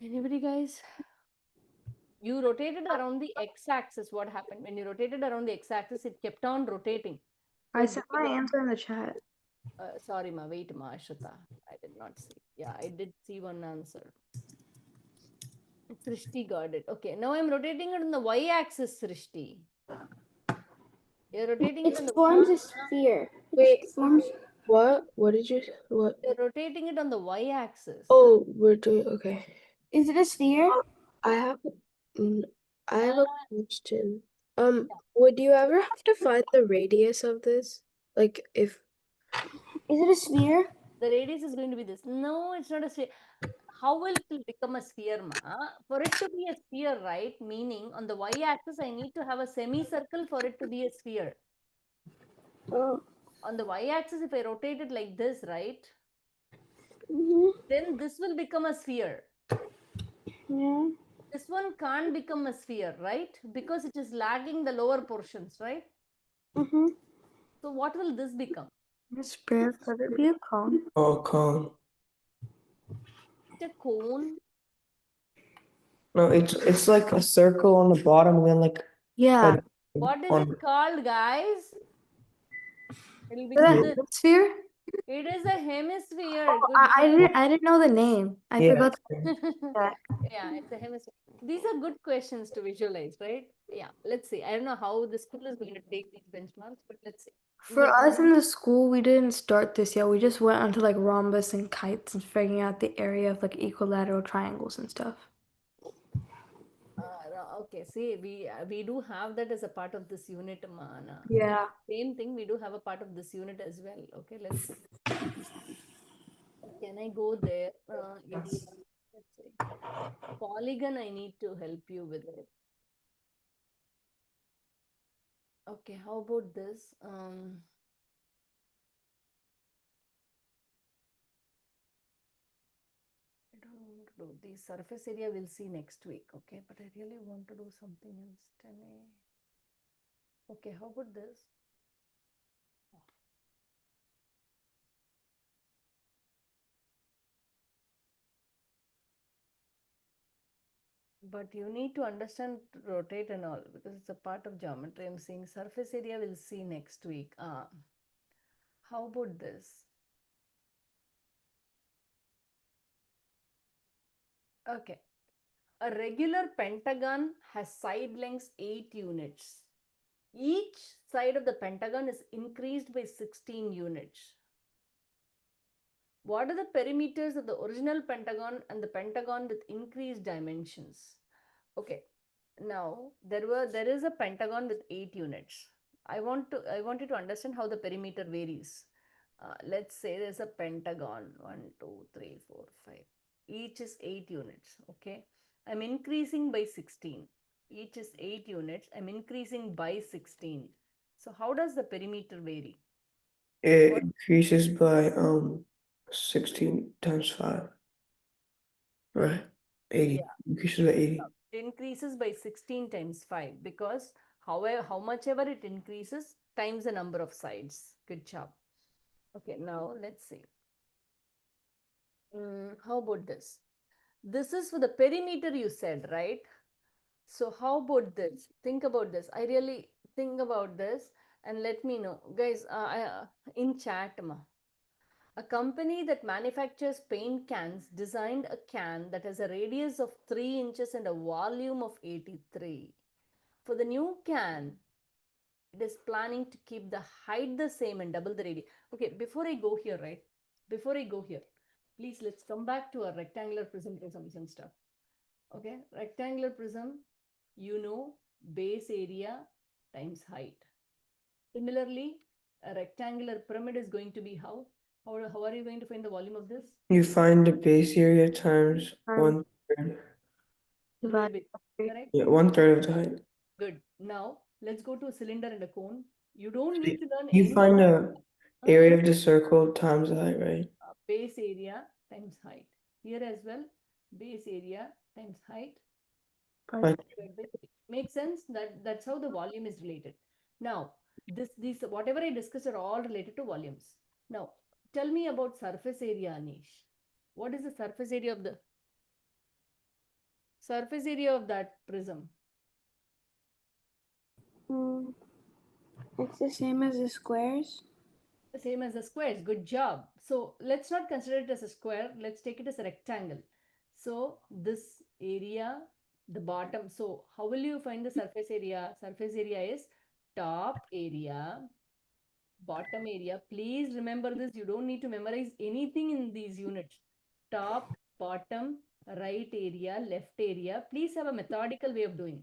Anybody, guys? You rotated around the x-axis. What happened? When you rotated around the x-axis, it kept on rotating. So I sent my answer in the chat. Sorry, ma. Wait, ma. Ashita. I did not see. Yeah, I did see one answer. Srishti got it. Okay, now I'm rotating it on the y-axis, Srishti. You're rotating it on the forms a sphere. Wait. It forms What? What did you? What? You're rotating it on the y-axis. Oh, we're doing okay. Is it a sphere? I have, I have a question. Would you ever have to find the radius of this? Like, if Is it a sphere? The radius is going to be this. No, it's not a sphere. How will it become a sphere, ma? For it to be a sphere, right? Meaning on the y-axis, I need to have a semicircle for it to be a sphere. Oh. On the y-axis, if I rotate it like this, right? Mm-hmm. Then this will become a sphere. Yeah. This one can't become a sphere, right? Because it is lagging the lower portions, right? Mm-hmm. So what will this become? A sphere, could it be a cone? Oh, cone. It's a cone. No, it's like a circle on the bottom and then like Yeah. What is on it called, guys? It will Is that become a this. hemisphere? It is a hemisphere. Oh, Good I didn't know the name. I yeah. forgot. job. Yeah, it's a hemisphere. These are good questions to visualize, right? Yeah, let's see. I don't know how the school is going to take these benchmarks, but let's see. For us in the school, we didn't start this yet. We just went onto like rhombus and kites and figuring out the area of like equilateral triangles and stuff. Okay, see, we do have that as a part of this unit, Mana. Yeah. Same thing, we do have a part of this unit as well. Okay, let's see. Can I go there? Yes. Let's see. Polygon, I need to help you with it. Okay, how about this? I don't want to do the surface area. We'll see next week. Okay, but I really want to do something else. 10A. Okay, how about this? But you need to understand rotate and all because it's a part of geometry. I'm saying surface area we'll see next week. How about this? Okay. A regular pentagon has side lengths 8 units. Each side of the pentagon is increased by 16 units. What are the perimeters of the original pentagon and the pentagon with increased dimensions? Okay, now there is a pentagon with 8 units. I want you to understand how the perimeter varies. Let's say there's a pentagon 1, 2, 3, 4, 5. Each is 8 units. Okay, I'm increasing by 16. Each is 8 units. I'm increasing by 16. So how does the perimeter vary? It increases by 16 times 5. Right. 80. Yeah. Increases by 80. It increases by 16 times 5 because however how much ever it increases times the number of sides. Good job. Okay, now let's see. How about this? This is for the perimeter you said, right? So how about this? Think about this. I really think about this and let me know. Guys, in chat, ma. A company that manufactures paint cans designed a can that has a radius of 3 inches and a volume of 83. For the new can, it is planning to keep the height the same and double the radius. Okay, before I go here, right? Before I go here, please let's come back to our rectangular prism and stuff. Okay, rectangular prism, you know, base area times height. Similarly, a rectangular pyramid is going to be how? How are you going to find the volume of this? You find the base area times 1/3. Correct? Yeah, 1/3 of the height. Good. Now, let's go to a cylinder and a cone. You don't need to learn You any find the area of the circle times the height, right? base area times height. Here as well, base area times height. Right. Makes sense? That's how the volume is related. Now, these whatever I discussed are all related to volumes. Now, tell me about surface area, Anish. What is the surface area of that prism? It's the same as the squares. The same as the squares. Good job. So let's not consider it as a square. Let's take it as a rectangle. So this area, the bottom. So how will you find the surface area? Surface area is top area bottom area. Please remember this. You don't need to memorize anything in these units. Top, bottom, right area, left area. Please have a methodical way of doing.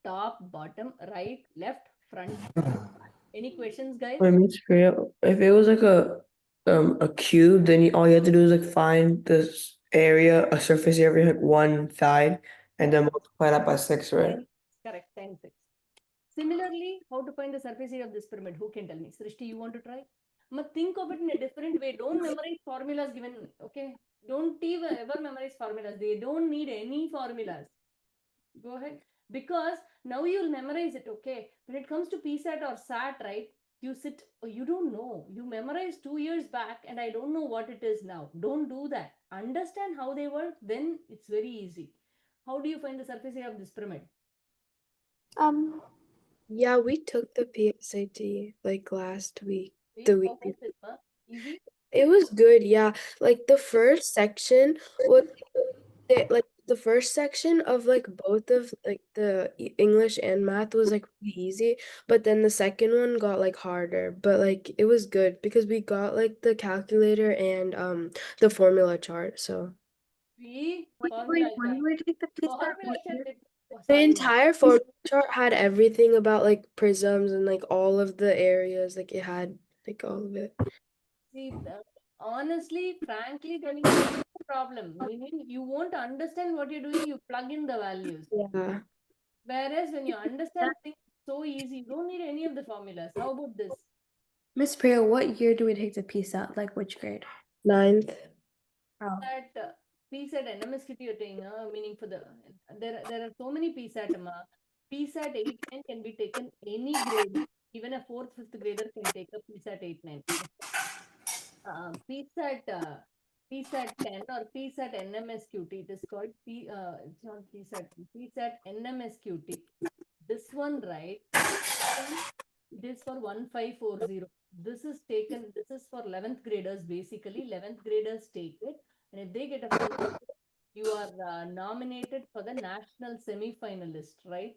Top, bottom, right, left, front. Any questions, guys? Wait, Miss Priya, if it was like a cube, then all you have to do is like find this area, a surface area, like one side, and then multiply that by 6, right? Correct, 10, 6. Similarly, how to find the surface area of this pyramid? Who can tell me? Srishti, you want to try? But think of it in a different way. Don't memorize formulas given, okay? Don't even ever memorize formulas. They don't need any formulas. Go ahead. Because now you'll memorize it, okay? When it comes to PSAT or SAT, right? You sit, you don't know. You memorized 2 years back and I don't know what it is now. Don't do that. Understand how they work, then it's very easy. How do you find the surface area of this pyramid? Yeah, we took the PSAT like last week. See, The how week was before. it, huh? Easy? It was good, yeah. Like the first section was like the first section of like both of like the English and math was like pretty easy, but then the second one got like harder. But like it was good because we got like the calculator and the formula chart. So See, When formula when chart. you were take the Formula PSAT, chart. Oh, the sorry, ma. entire formula chart had everything about like prisms and like all of the areas. Like it had like all of it. See, honestly, frankly telling you, no problem. Meaning you won't understand what you're doing, you plug in the values. Yeah. Whereas when you understand things so easy, you don't need any of the formulas. How about this? Miss Priya, what year do we take the PSAT? Like which grade? 9th. Oh. That PSAT NMSQT you're taking, meaning for the there are so many PSAT, ma. PSAT 8-9 can be taken any grade. Even a fourth, fifth grader can take a PSAT 8-9. PSAT 10 or PSAT NMSQT. It is called it's not PSAT, PSAT NMSQT. This one, right? One, it is for 1540. This is for 11th graders basically. 11th graders take it. And if they get a full score, you are nominated for the national semi-finalist, right?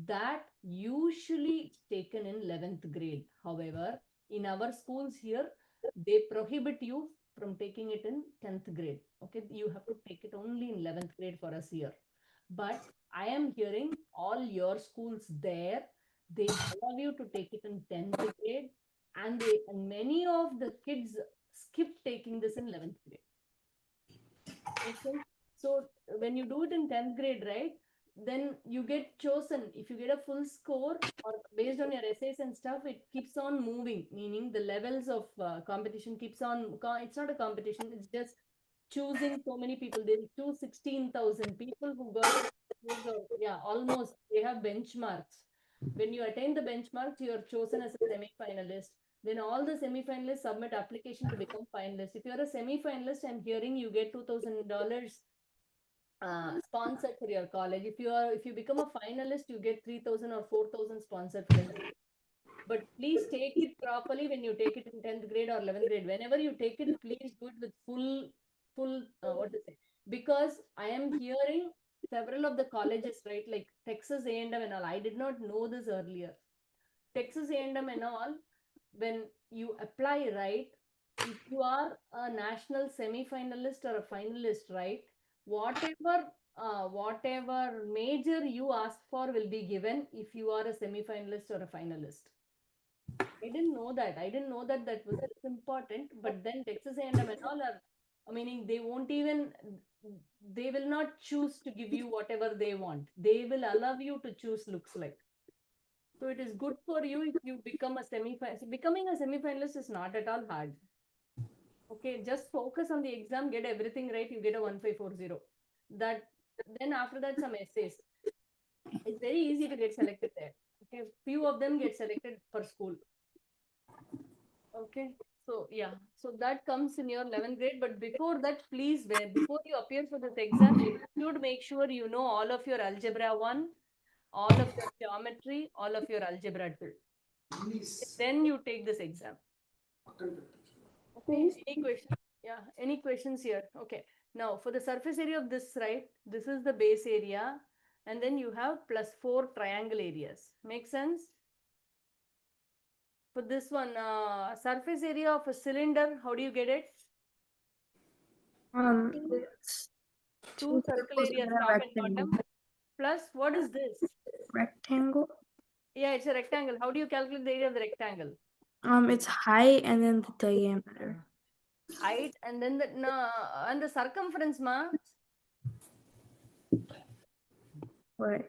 That usually is taken in 11th grade. However, in our schools here, they prohibit you from taking it in 10th grade. Okay, you have to take it only in 11th grade for us here. But I am hearing all your schools there, they allow you to take it in 10th grade, and many of the kids skip taking this in 11th grade. Make sense? So when you do it in 10th grade, right, then you get chosen. If you get a full score or based on your essays and stuff, it keeps on moving, meaning the levels of competition keeps on, it's not a competition, it's just choosing so many people. They'll choose 16,000 people who got, yeah, almost, they have benchmarks. When you attain the benchmarks, you are chosen as a semi-finalist. Then all the semi-finalists submit application to become finalists. If you're a semi-finalist, I'm hearing you get $2,000 sponsored for your college. If you become a finalist, you get 3,000 or 4,000 sponsored for the next. But please take it properly when you take it in 10th grade or 11th grade. Whenever you take it, please do it with full what to say. Because I am hearing several of the colleges, right, like Texas A&M and all. I did not know this earlier. Texas A&M and all, when you apply, right, if you are a national semi-finalist or a finalist, right, whatever major you ask for will be given if you are a semi-finalist or a finalist. I didn't know that. I didn't know that that was this important. But then Texas A&M and all are, meaning they won't even, they will not choose to give you whatever they want. They will allow you to choose looks like. So it is good for you if you become a semi-finalist. Becoming a semi-finalist is not at all hard. Okay, just focus on the exam, get everything right, you get a 1540. That then after that some essays. It's very easy to get selected there. Okay, few of them get selected per school. Okay, so yeah, so that comes in your 11th grade. But before that, please, before you appear for this exam, you should make sure you know all of your algebra 1, all of your geometry, all of your algebra 2. Then you take this exam. Okay, any questions? Yeah, any questions here? Okay, now for the surface area of this, right, this is the base area, and then you have +4 triangle areas. Make sense? For this one, surface area of a cylinder, how do you get it? It's Two circle circles areas, and a top and rectangle. bottom. Plus, what is this? Rectangle. Yeah, it's a rectangle. How do you calculate the area of the rectangle? It's height and then the diameter. Height and then the circumference, ma. Right.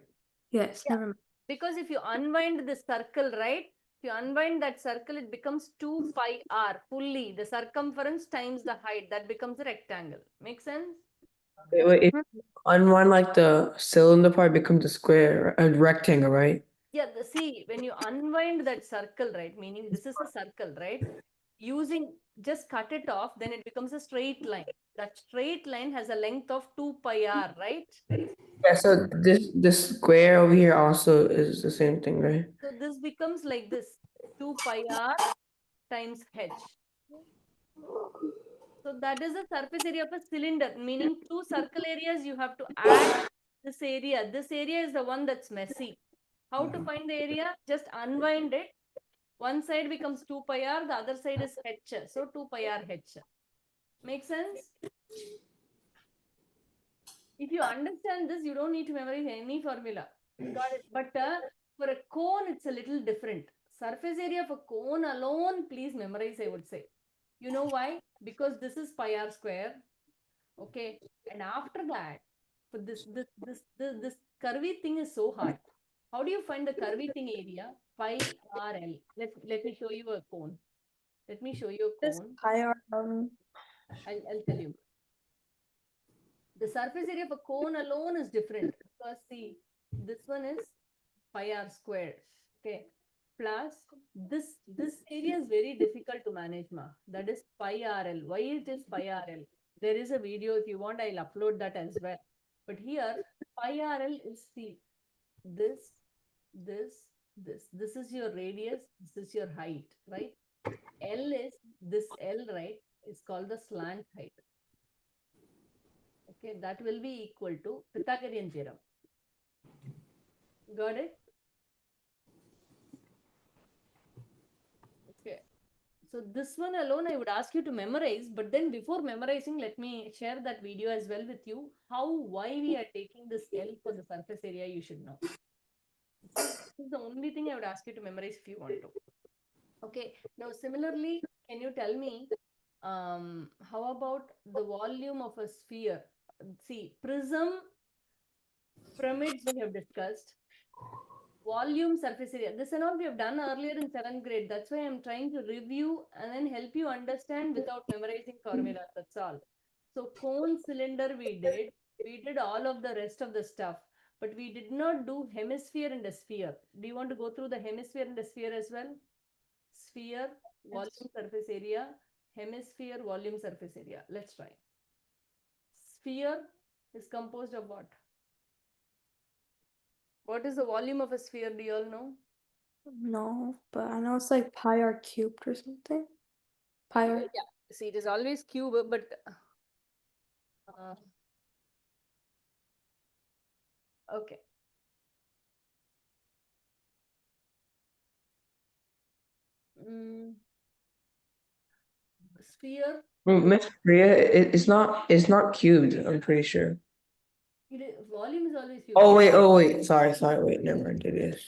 Yes. Yeah. Never mind. Because if you unwind the circle, right? If you unwind that circle, it becomes 2 pi r fully. The circumference times the height. That becomes a rectangle. Make sense? Wait, if you unwind like the cylinder part becomes a square, a rectangle, right? Yeah, see, when you unwind that circle, right? Meaning this is a circle, right? Using just cut it off, then it becomes a straight line. That straight line has a length of 2 pi r, right? Yeah, so this square over here also is the same thing, right? So this becomes like this 2 pi r times h. So that is the surface area of a cylinder, meaning two circle areas you have to add this area. This area is the one that's messy. How to find the area? Just unwind it. One side becomes 2 pi r, the other side is h. So 2 pi r h. Make sense? If you understand this, you don't need to memorize any formula. Got it? But for a cone, it's a little different. Surface area of a cone alone, please memorize, I would say. You know why? Because this is pi r square. Okay. And after that, for this curvy thing is so hard. How do you find the curvy thing area? Pi r l. Let me show you a cone. Let me show you a This cone. pi r. I'll tell you. The surface area of a cone alone is different because see, this one is pi r squared. Okay. Plus this area is very difficult to manage, ma. That is pi rl. Why it is pi rl? There is a video, if you want, I'll upload that as well. But here pi rl is, see, this. This is your radius, this is your height, right? L is this L, right? Is called the slant height. Okay, that will be equal to Pythagorean theorem. Got it? Okay. So this one alone I would ask you to memorize, but then before memorizing, let me share that video as well with you. Why we are taking this L for the surface area, you should know. This is the only thing I would ask you to memorize if you want to. Okay. Now, similarly, can you tell me, how about the volume of a sphere? See, prism, pyramids we have discussed. Volume, surface area. This and all we have done earlier in 7th grade. That's why I'm trying to review and then help you understand without memorizing formulas. That's all. So cone, cylinder we did. We did all of the rest of the stuff. But we did not do hemisphere and a sphere. Do you want to go through the hemisphere and a sphere as well? Sphere, volume, surface area. Hemisphere, volume, surface area. Let's try. Sphere is composed of what? What is the volume of a sphere? Do you all know? No, but I know it's like pi r cubed or something. Pi r. Yeah. See, it is always cube, but okay. Sphere. Miss Priya, it's not cubed, I'm pretty sure. Volume is always cube. Oh wait, sorry, wait, never mind, it is.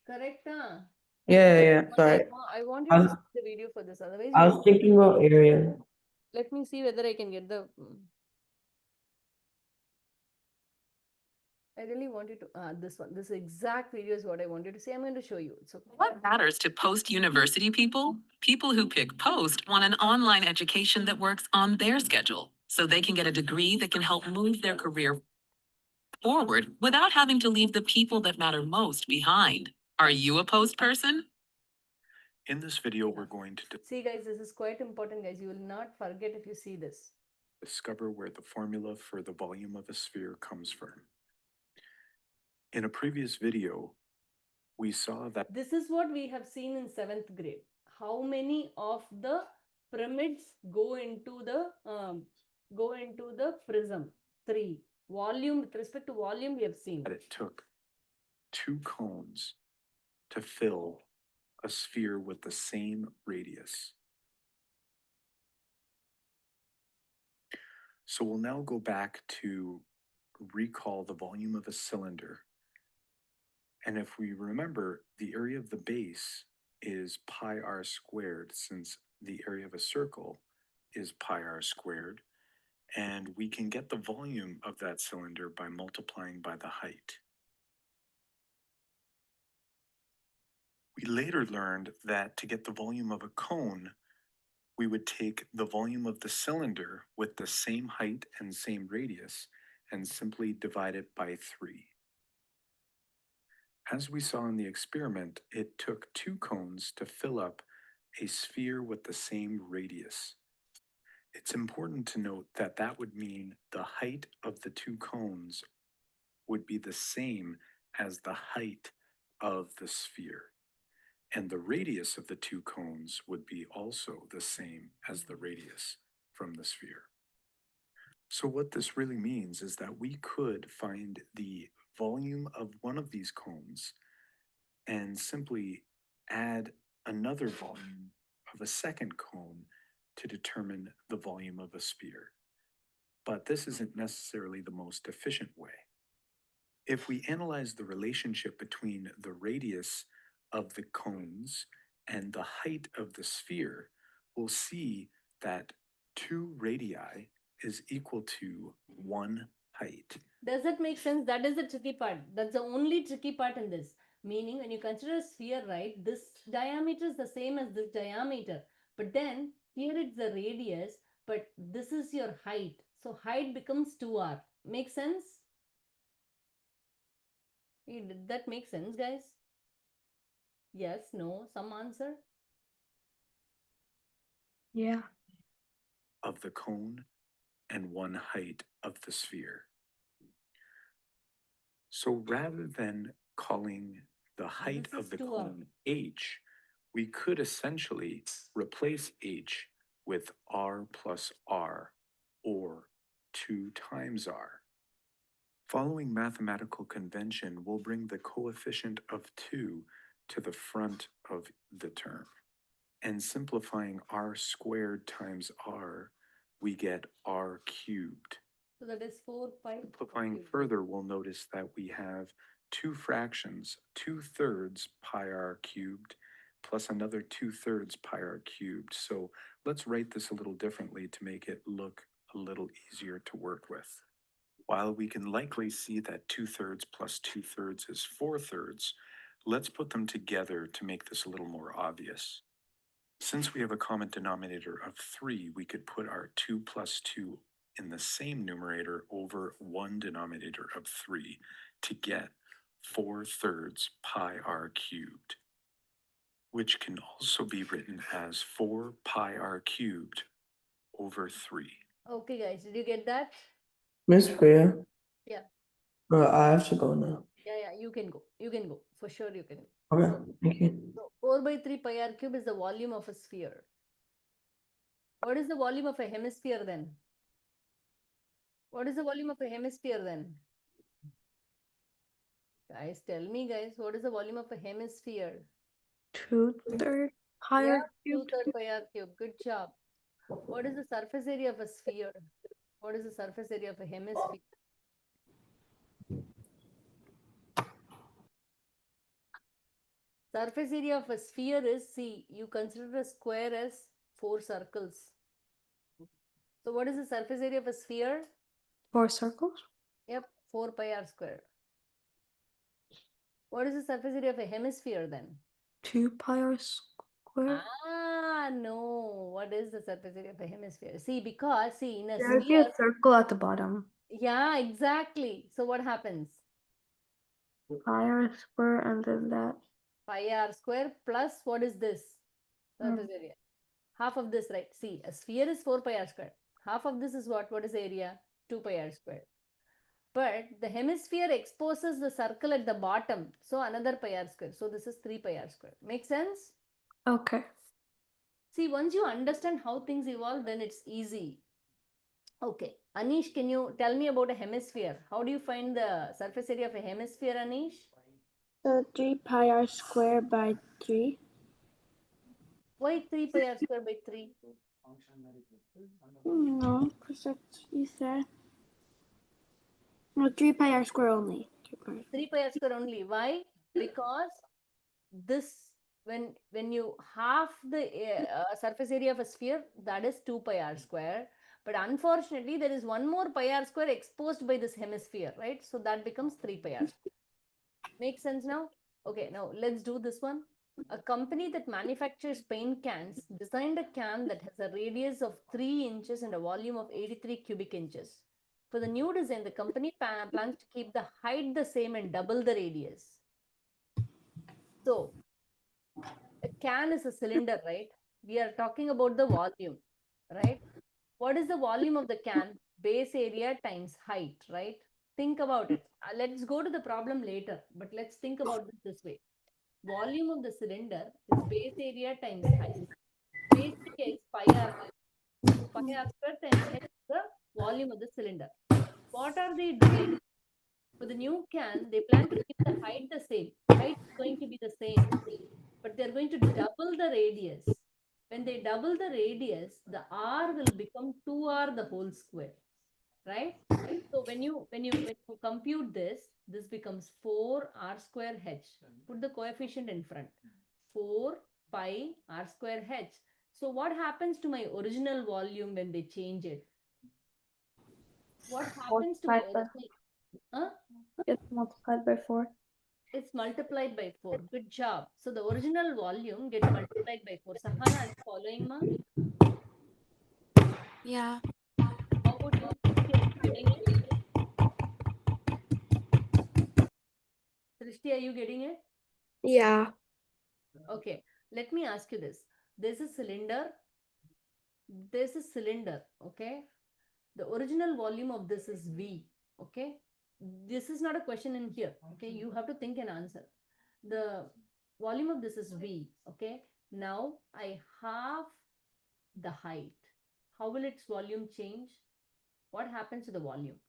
Correct, huh? Yeah, sorry. I want you to see the video for this. Otherwise, I was thinking about area. let me see whether I can get the. I really wanted to. This one. This exact video is what I wanted to say. I'm going to show you. So What matters to post-university people? People who pick post want an online education that works on their schedule, so they can get a degree that can help move their career forward without having to leave the people that matter most behind. Are you a post person? In this video, we're going to see, guys, this is quite important, guys. You will not forget if you see this. Discover where the formula for the volume of a sphere comes from. In a previous video, we saw that this is what we have seen in 7th grade. How many of the pyramids go into the prism? 3. Volume, with respect to volume, we have seen. it took 2 cones to fill a sphere with the same radius. So we'll now go back to recall the volume of a cylinder. And if we remember, the area of the base is pi r squared, since the area of a circle is pi r squared. And we can get the volume of that cylinder by multiplying by the height. We later learned that to get the volume of a cone, we would take the volume of the cylinder with the same height and same radius and simply divide it by 3. As we saw in the experiment, it took 2 cones to fill up a sphere with the same radius. It's important to note that that would mean the height of the 2 cones would be the same as the height of the sphere. And the radius of the 2 cones would be also the same as the radius from the sphere. So what this really means is that we could find the volume of one of these cones and simply add another volume of a second cone to determine the volume of a sphere. But this isn't necessarily the most efficient way. If we analyze the relationship between the radius of the cones and the height of the sphere, we'll see that 2 radii is equal to 1 height. Does that make sense? That is the tricky part. That's the only tricky part in this. Meaning, when you consider a sphere, right, this diameter is the same as this diameter. But then, here it's the radius, but this is your height. So, height becomes 2r. Make sense? Did that make sense, guys? Yes, no, some answer? Yeah. Of the cone and 1 height of the sphere. So rather than calling the height This of is the 2r. cone h, we could essentially replace h with r plus r, or 2 times r. Following mathematical convention, we'll bring the coefficient of 2 to the front of the term. And simplifying r squared times r, we get r cubed. So that is 4 pi. Simplifying further, we'll notice that we have 2 fractions, 2/3 pi r cubed plus another 2/3 pi r cubed. So let's write this a little differently to make it look a little easier to work with. While we can likely see that 2/3 plus 2/3 is 4/3, let's put them together to make this a little more obvious. Since we have a common denominator of 3, we could put our 2 plus 2 in the same numerator over one denominator of 3 to get 4/3 pi r cubed, which can also be written as 4 pi r cubed over 3. Okay, guys, did you get that? Miss Priya, Yeah. I have to go now. Yeah, you can go. You can go. For sure, you can go. Okay, thank you. So 4 by 3 pi r cube is the volume of a sphere. What is the volume of a hemisphere then? What is the volume of a hemisphere then? Guys, tell me, guys, what is the volume of a hemisphere? 2/3 pi Yeah, r cubed. 2/3 pi r cube. Good job. What is the surface area of a sphere? What is the surface area of a hemisphere? Surface area of a sphere is, see, you consider a square as 4 circles. So what is the surface area of a sphere? 4 circles. Yep, 4 pi r square. What is the surface area of a hemisphere then? 2 pi r square. No. What is the surface area of a hemisphere? See, because, see, in a There'd be a sphere. circle at the bottom. Yeah, exactly. So what happens? Pi r square and then that. Pi r square plus what is this? Surface area. Half of this, right? See, a sphere is 4 pi r square. Half of this is what? What is the area? 2 pi r square. But the hemisphere exposes the circle at the bottom. So another pi r square. So this is 3 pi r square. Make sense? Okay. See, once you understand how things evolve, then it's easy. Okay. Anish, can you tell me about a hemisphere? How do you find the surface area of a hemisphere, Anish? So 3 pi r square by 3. Why 3 pi r square by 3? No, because that's you said. No, 3 pi r square only. 3 pi r square only. Why? Because this, when you half the surface area of a sphere, that is 2 pi r square. But unfortunately, there is one more pi r square exposed by this hemisphere, right? So that becomes 3 pi r square. Makes sense now? Okay, now let's do this one. A company that manufactures paint cans designed a can that has a radius of 3 inches and a volume of 83 cubic inches. For the new design, the company plans to keep the height the same and double the radius. So, a can is a cylinder, right? We are talking about the volume, right? What is the volume of the can? Base area times height, right? Think about it. Let's go to the problem later, but let's think about this way. Volume of the cylinder is base area times height. Base area is pi r. So pi r square times h is the volume of the cylinder. What are they doing? For the new can, they plan to keep the height the same. Height is going to be the same, but they're going to double the radius. When they double the radius, the r will become 2r the whole square, right? So when you compute this, this becomes 4r square h. Put the coefficient in front. 4 pi r square h. So what happens to my original volume when they change it? What happens to my original? Huh? It's multiplied by 4. It's multiplied by 4. Good job. So the original volume gets multiplied by 4. Sahana, are you following, ma? Yeah. How about you? Srishti, are you getting it? Srishti, are you getting it? Yeah. Okay. Let me ask you this. There's a cylinder. There's a cylinder. Okay. The original volume of this is V. Okay. This is not a question in here. Okay. You have to think and answer. The volume of this is V. Okay. Now I half the height. How will its volume change? What happens to the volume?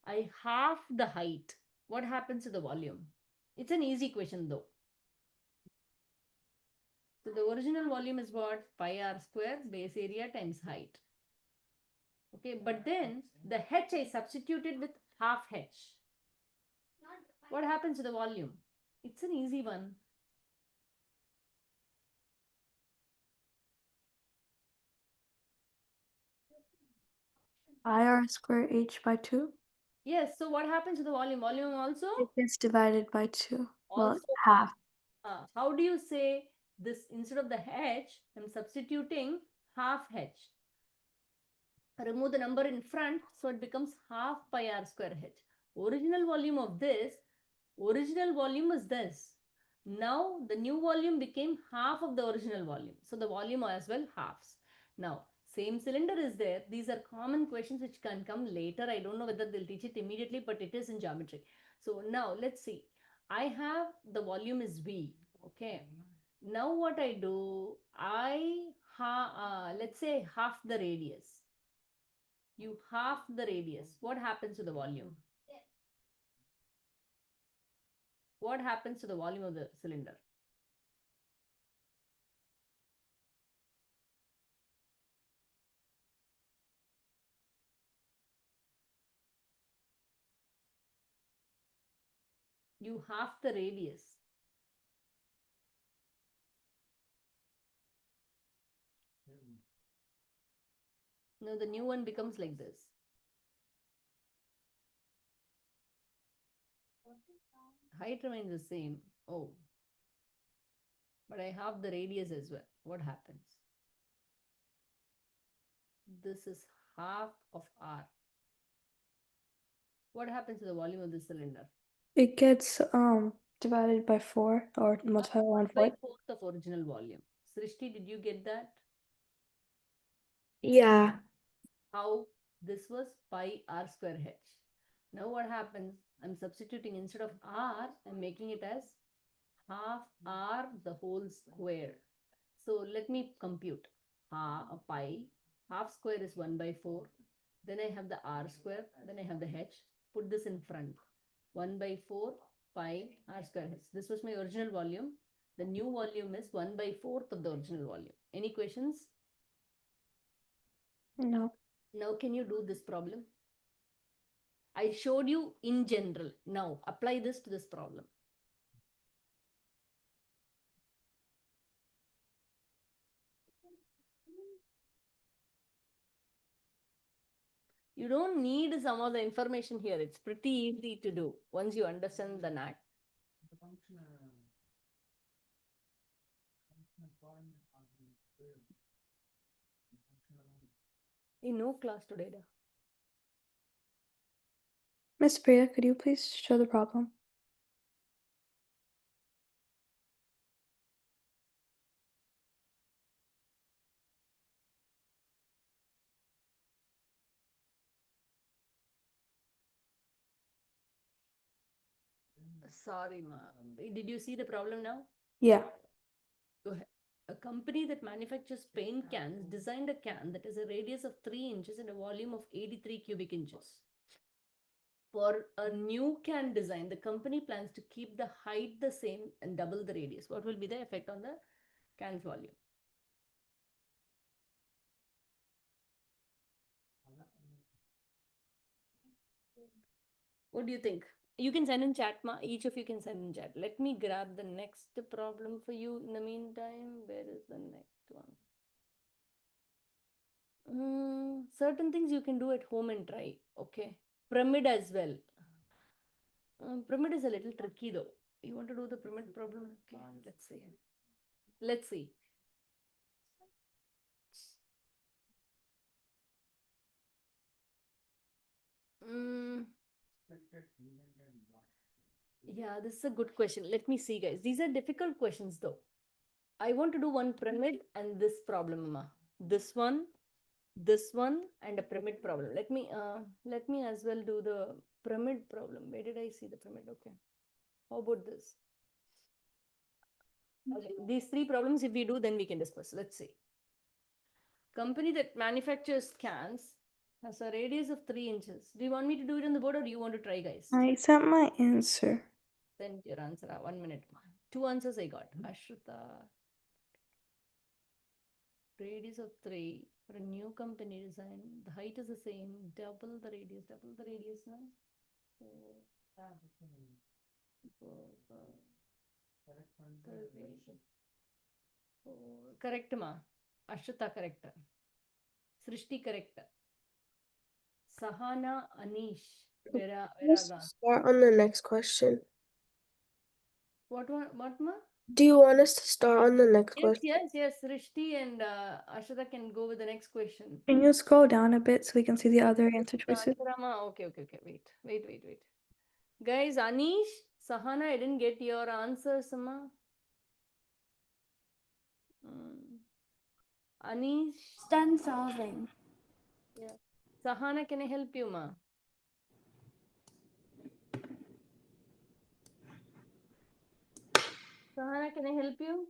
I half the height. What happens to the volume? It's an easy question though. So the original volume is what? Pi r square base area times height. Okay, but then the h I substituted with half h. What happens to the volume? It's an easy one. Ir square h by 2. Yes, so what happens to the volume? Volume also? It gets divided by 2. Well, Also half. how do you say this? Instead of the h, I'm substituting half h. Remove the number in front, so it becomes half pi r square h. Original volume of this, original volume is this. Now the new volume became half of the original volume. So the volume as well halves. Now same cylinder is there. These are common questions which can come later. I don't know whether they'll teach it immediately, but it is in geometry. So now let's see. I have the volume is V. Okay. Now what I do, let's say half the radius. You half the radius. What happens to the volume? What happens to the volume of the cylinder? You half the radius. No, the new one becomes like this. Height remains the same. Oh, but I half the radius as well. What happens? This is half of R. What happens to the volume of the cylinder? It gets divided by 4 or multiplied by 4. 1/4 of original volume. Srishti, did you get that? Yeah. How? This was pi r square h. Now what happens? I'm substituting instead of r, I'm making it as half r the whole square. So let me compute. Pi, half square is 1/4. Then I have the r square. Then I have the h. Put this in front. 1/4 pi r square h. This was my original volume. The new volume is 1/4 of the original volume. Any questions? No. Now, can you do this problem? I showed you in general. Now, apply this to this problem. You don't need some of the information here. It's pretty easy to do once you understand the knack. In no class today. Miss Priya, could you please show the problem? Sorry, ma. Did you see the problem now? Yeah. Go ahead. A company that manufactures paint cans designed a can that has a radius of 3 inches and a volume of 83 cubic inches. For a new can design, the company plans to keep the height the same and double the radius. What will be the effect on the can's volume? What do you think? You can send in chat, ma. Each of you can send in chat. Let me grab the next problem for you in the meantime. Where is the next one? Certain things you can do at home and try. Okay. Pyramid as well. Pyramid is a little tricky though. You want to do the pyramid problem? Okay, let's see. Let's see. Yeah, this is a good question. Let me see, guys. These are difficult questions though. I want to do one pyramid and this problem, ma. This one, and a pyramid problem. Let me as well do the pyramid problem. Where did I see the pyramid? Okay. How about this? Okay. These three problems, if we do, then we can discuss. Let's see. Company that manufactures cans has a radius of 3 inches. Do you want me to do it on the board or do you want to try, guys? I sent my answer. Send your answer. 1 minute. 2 answers I got. Ashruta. Radius of 3 for a new company design. The height is the same. Double the radius. No? Correct, ma. Ashruta correct. Srishti correct. Sahana, Anish. Let's start on the next question. What, ma? Do you want us to start on the next question? Yes. Srishti and Ashruta can go with the next question. Can you scroll down a bit so we can see the other answer choices? Okay. Wait. Guys, Anish, Sahana, I didn't get your answers, ma. Anish. Done solving. Yeah. Sahana, can I help you, ma? Sahana, can I help you?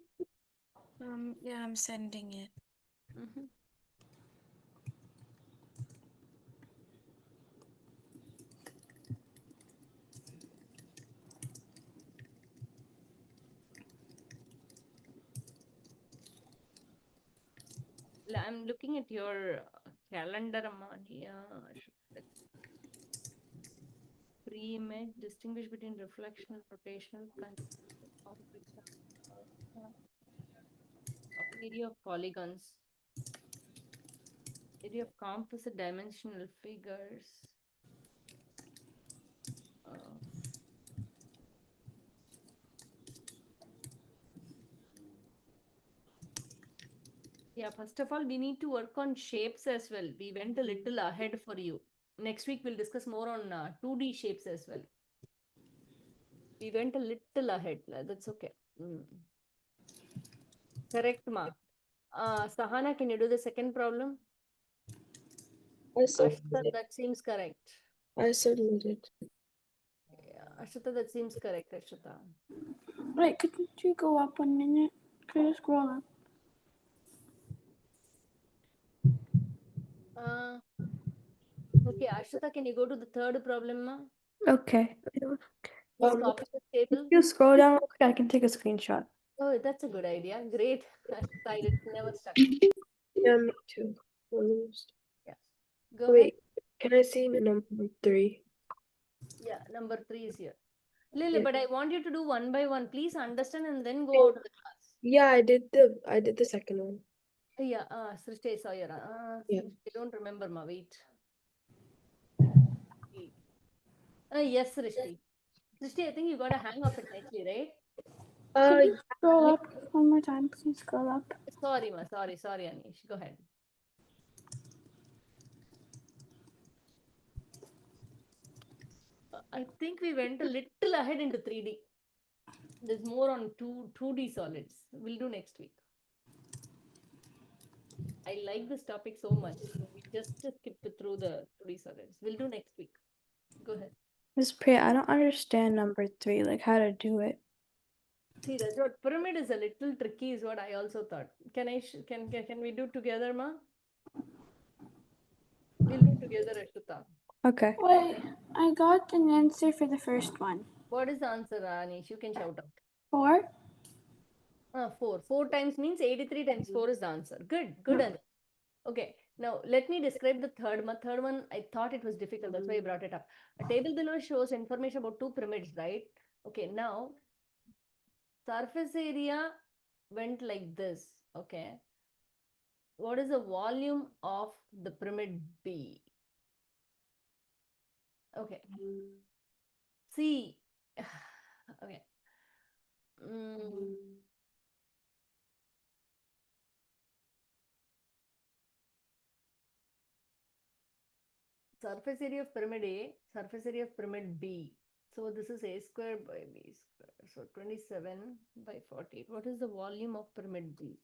Yeah, I'm sending it. I'm looking at your calendar, Amania. Pre-image, distinguish between reflectional, rotational, area of polygons, area of composite dimensional figures. Yeah, first of all, we need to work on shapes as well. We went a little ahead for you. Next week, we'll discuss more on 2D shapes as well. We went a little ahead. That's okay. Correct, ma. Sahana, can you do the second problem? Ashita, that seems correct. I submitted. Yeah, Ashita, that seems correct, Ashita. Wait, could you go up 1 minute? Could you scroll up? Okay, Ashita, can you go to the third problem, ma? Okay. Just copy the table. If you scroll down, I can take a screenshot. Oh, that's a good idea. Great. I tried it. Never stuck. Yeah, me too. Almost. Yeah. Go ahead. Wait, can I see the number 3? Yeah, number 3 is here. Lily, Yeah. but I want you to do one by one. Please understand and then go Oh, out of the class. yeah, I did the second one. Yeah, Srishti, I saw your. Yeah. I don't remember, ma. Wait. Yes, Srishti. Srishti, I think you got to hang of it nicely, right? Can you scroll up one more time? Please scroll up. Sorry, ma. Sorry, Anish. Go ahead. I think we went a little ahead into 3D. There's more on 2D solids. We'll do next week. I like this topic so much. We just skipped through the 2D solids. We'll do next week. Go ahead. Miss Priya, I don't understand number 3, like how to do it. See, that's what pyramid is a little tricky, is what I also thought. Can we do together, ma? We'll do together, Ashita. Okay. Wait, I got an answer for the first one. What is the answer, Anish? You can shout out. 4. 4. 4 times means 83 times 4 is the answer. Good, Anish. Okay, now let me describe the third one. Third one, I thought it was difficult. That's why I brought it up. A table below shows information about 2 pyramids, right? Okay, now surface area went like this. Okay. What is the volume of the pyramid B? Okay. C. Okay. Surface area of pyramid A, surface area of pyramid B. So this is A square by B square. So 27 by 48. What is the volume of pyramid B?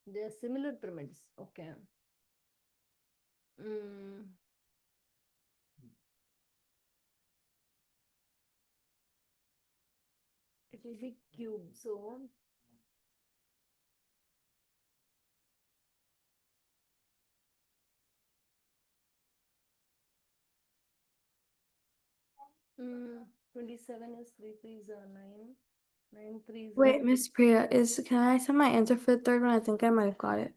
They are similar pyramids. Okay. It will be cube. So mm, 27 is 3 3s are 9. 9 3s are. Wait, Miss Priya, can I send my answer for the third one? I think I might have got it.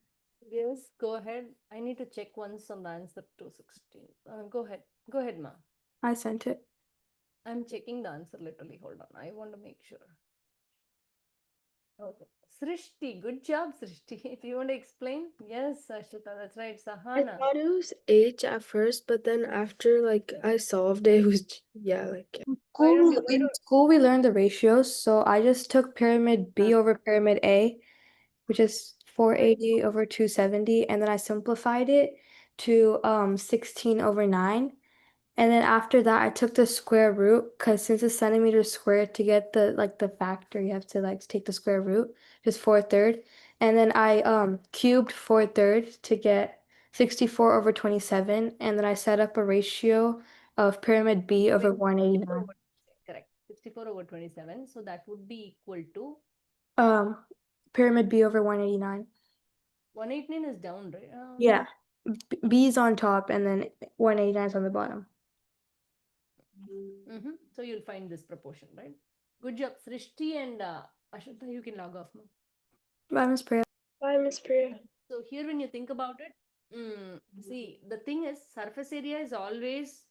Yes, go ahead. I need to check once on the answer 216. Go ahead. Go ahead, ma. I sent it. I'm checking the answer literally. Hold on. I want to make sure. Okay. Srishti, good job, Srishti. If you want to explain, yes, Ashita, that's right. I Sahana. thought it was H at first, but then after like I solved it, it was like In school, we learned the ratios, so I just took pyramid B over pyramid A, which is 480 over 270, and then I simplified it to 16 over 9. And then after that, I took the square root, because since it's centimeters squared, to get the factor, you have to take the square root, just 4/3. And then I cubed 4/3 to get 64 over 27. And then I set up a ratio of pyramid B over 189. Correct. 64 over 27. So that would be equal to Pyramid B over 189. 189 is down, right? Yeah. B is on top and then 189 is on the bottom. So you'll find this proportion, right? Good job, Srishti and Ashita. You can log off now. Bye, Miss Priya. Bye, Miss Priya. So here, when you think about it, see, the thing is, surface area is always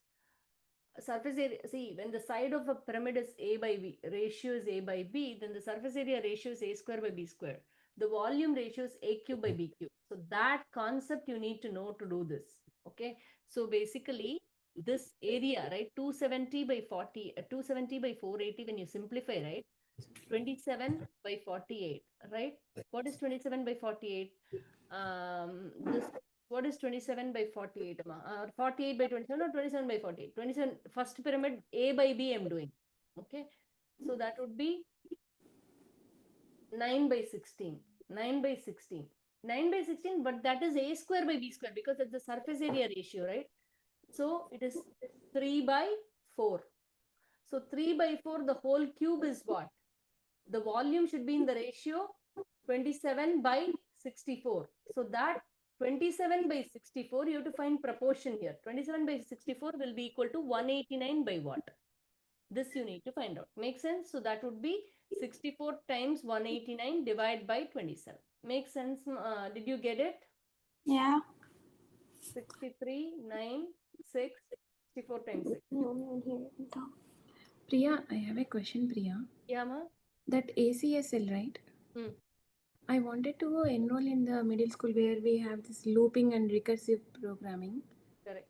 surface area. See, when the side of a pyramid is A by B, ratio is A by B, then the surface area ratio is A square by B square. The volume ratio is A cube by B cube. So that concept you need to know to do this. Okay. So basically, this area, right, 270 by 40, 270 by 480, when you simplify, right, 27 by 48, right? What is 27 by 48? This What is 27 by 48? 48 by 27 or 27 by 48? 27, first pyramid A by B I'm doing. Okay. So that would be 9 by 16. 9 by 16. 9 by 16, but that is A square by B square because it's the surface area ratio, right? So it is 3 by 4. So 3 by 4, the whole cube is what? The volume should be in the ratio 27 by 64. So that 27 by 64, you have to find proportion here. 27 by 64 will be equal to 189 by what? This you need to find out. Make sense? So that would be 64 times 189 divided by 27. Make sense? Did you get it? Yeah. 63, 9, 6, 64 times 6. The only one here that can talk. Priya, I have a question, Priya. Yeah, ma? That ACSL, right? Hmm. I wanted to enroll in the middle school where we have this looping and recursive programming. Correct.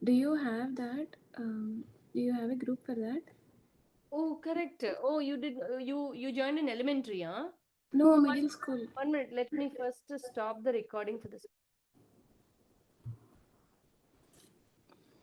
Do you have that? Do you have a group for that? Oh, correct. Oh, you did. You joined in elementary, huh? No, So middle school. 1 minute. Let me first stop the recording for this.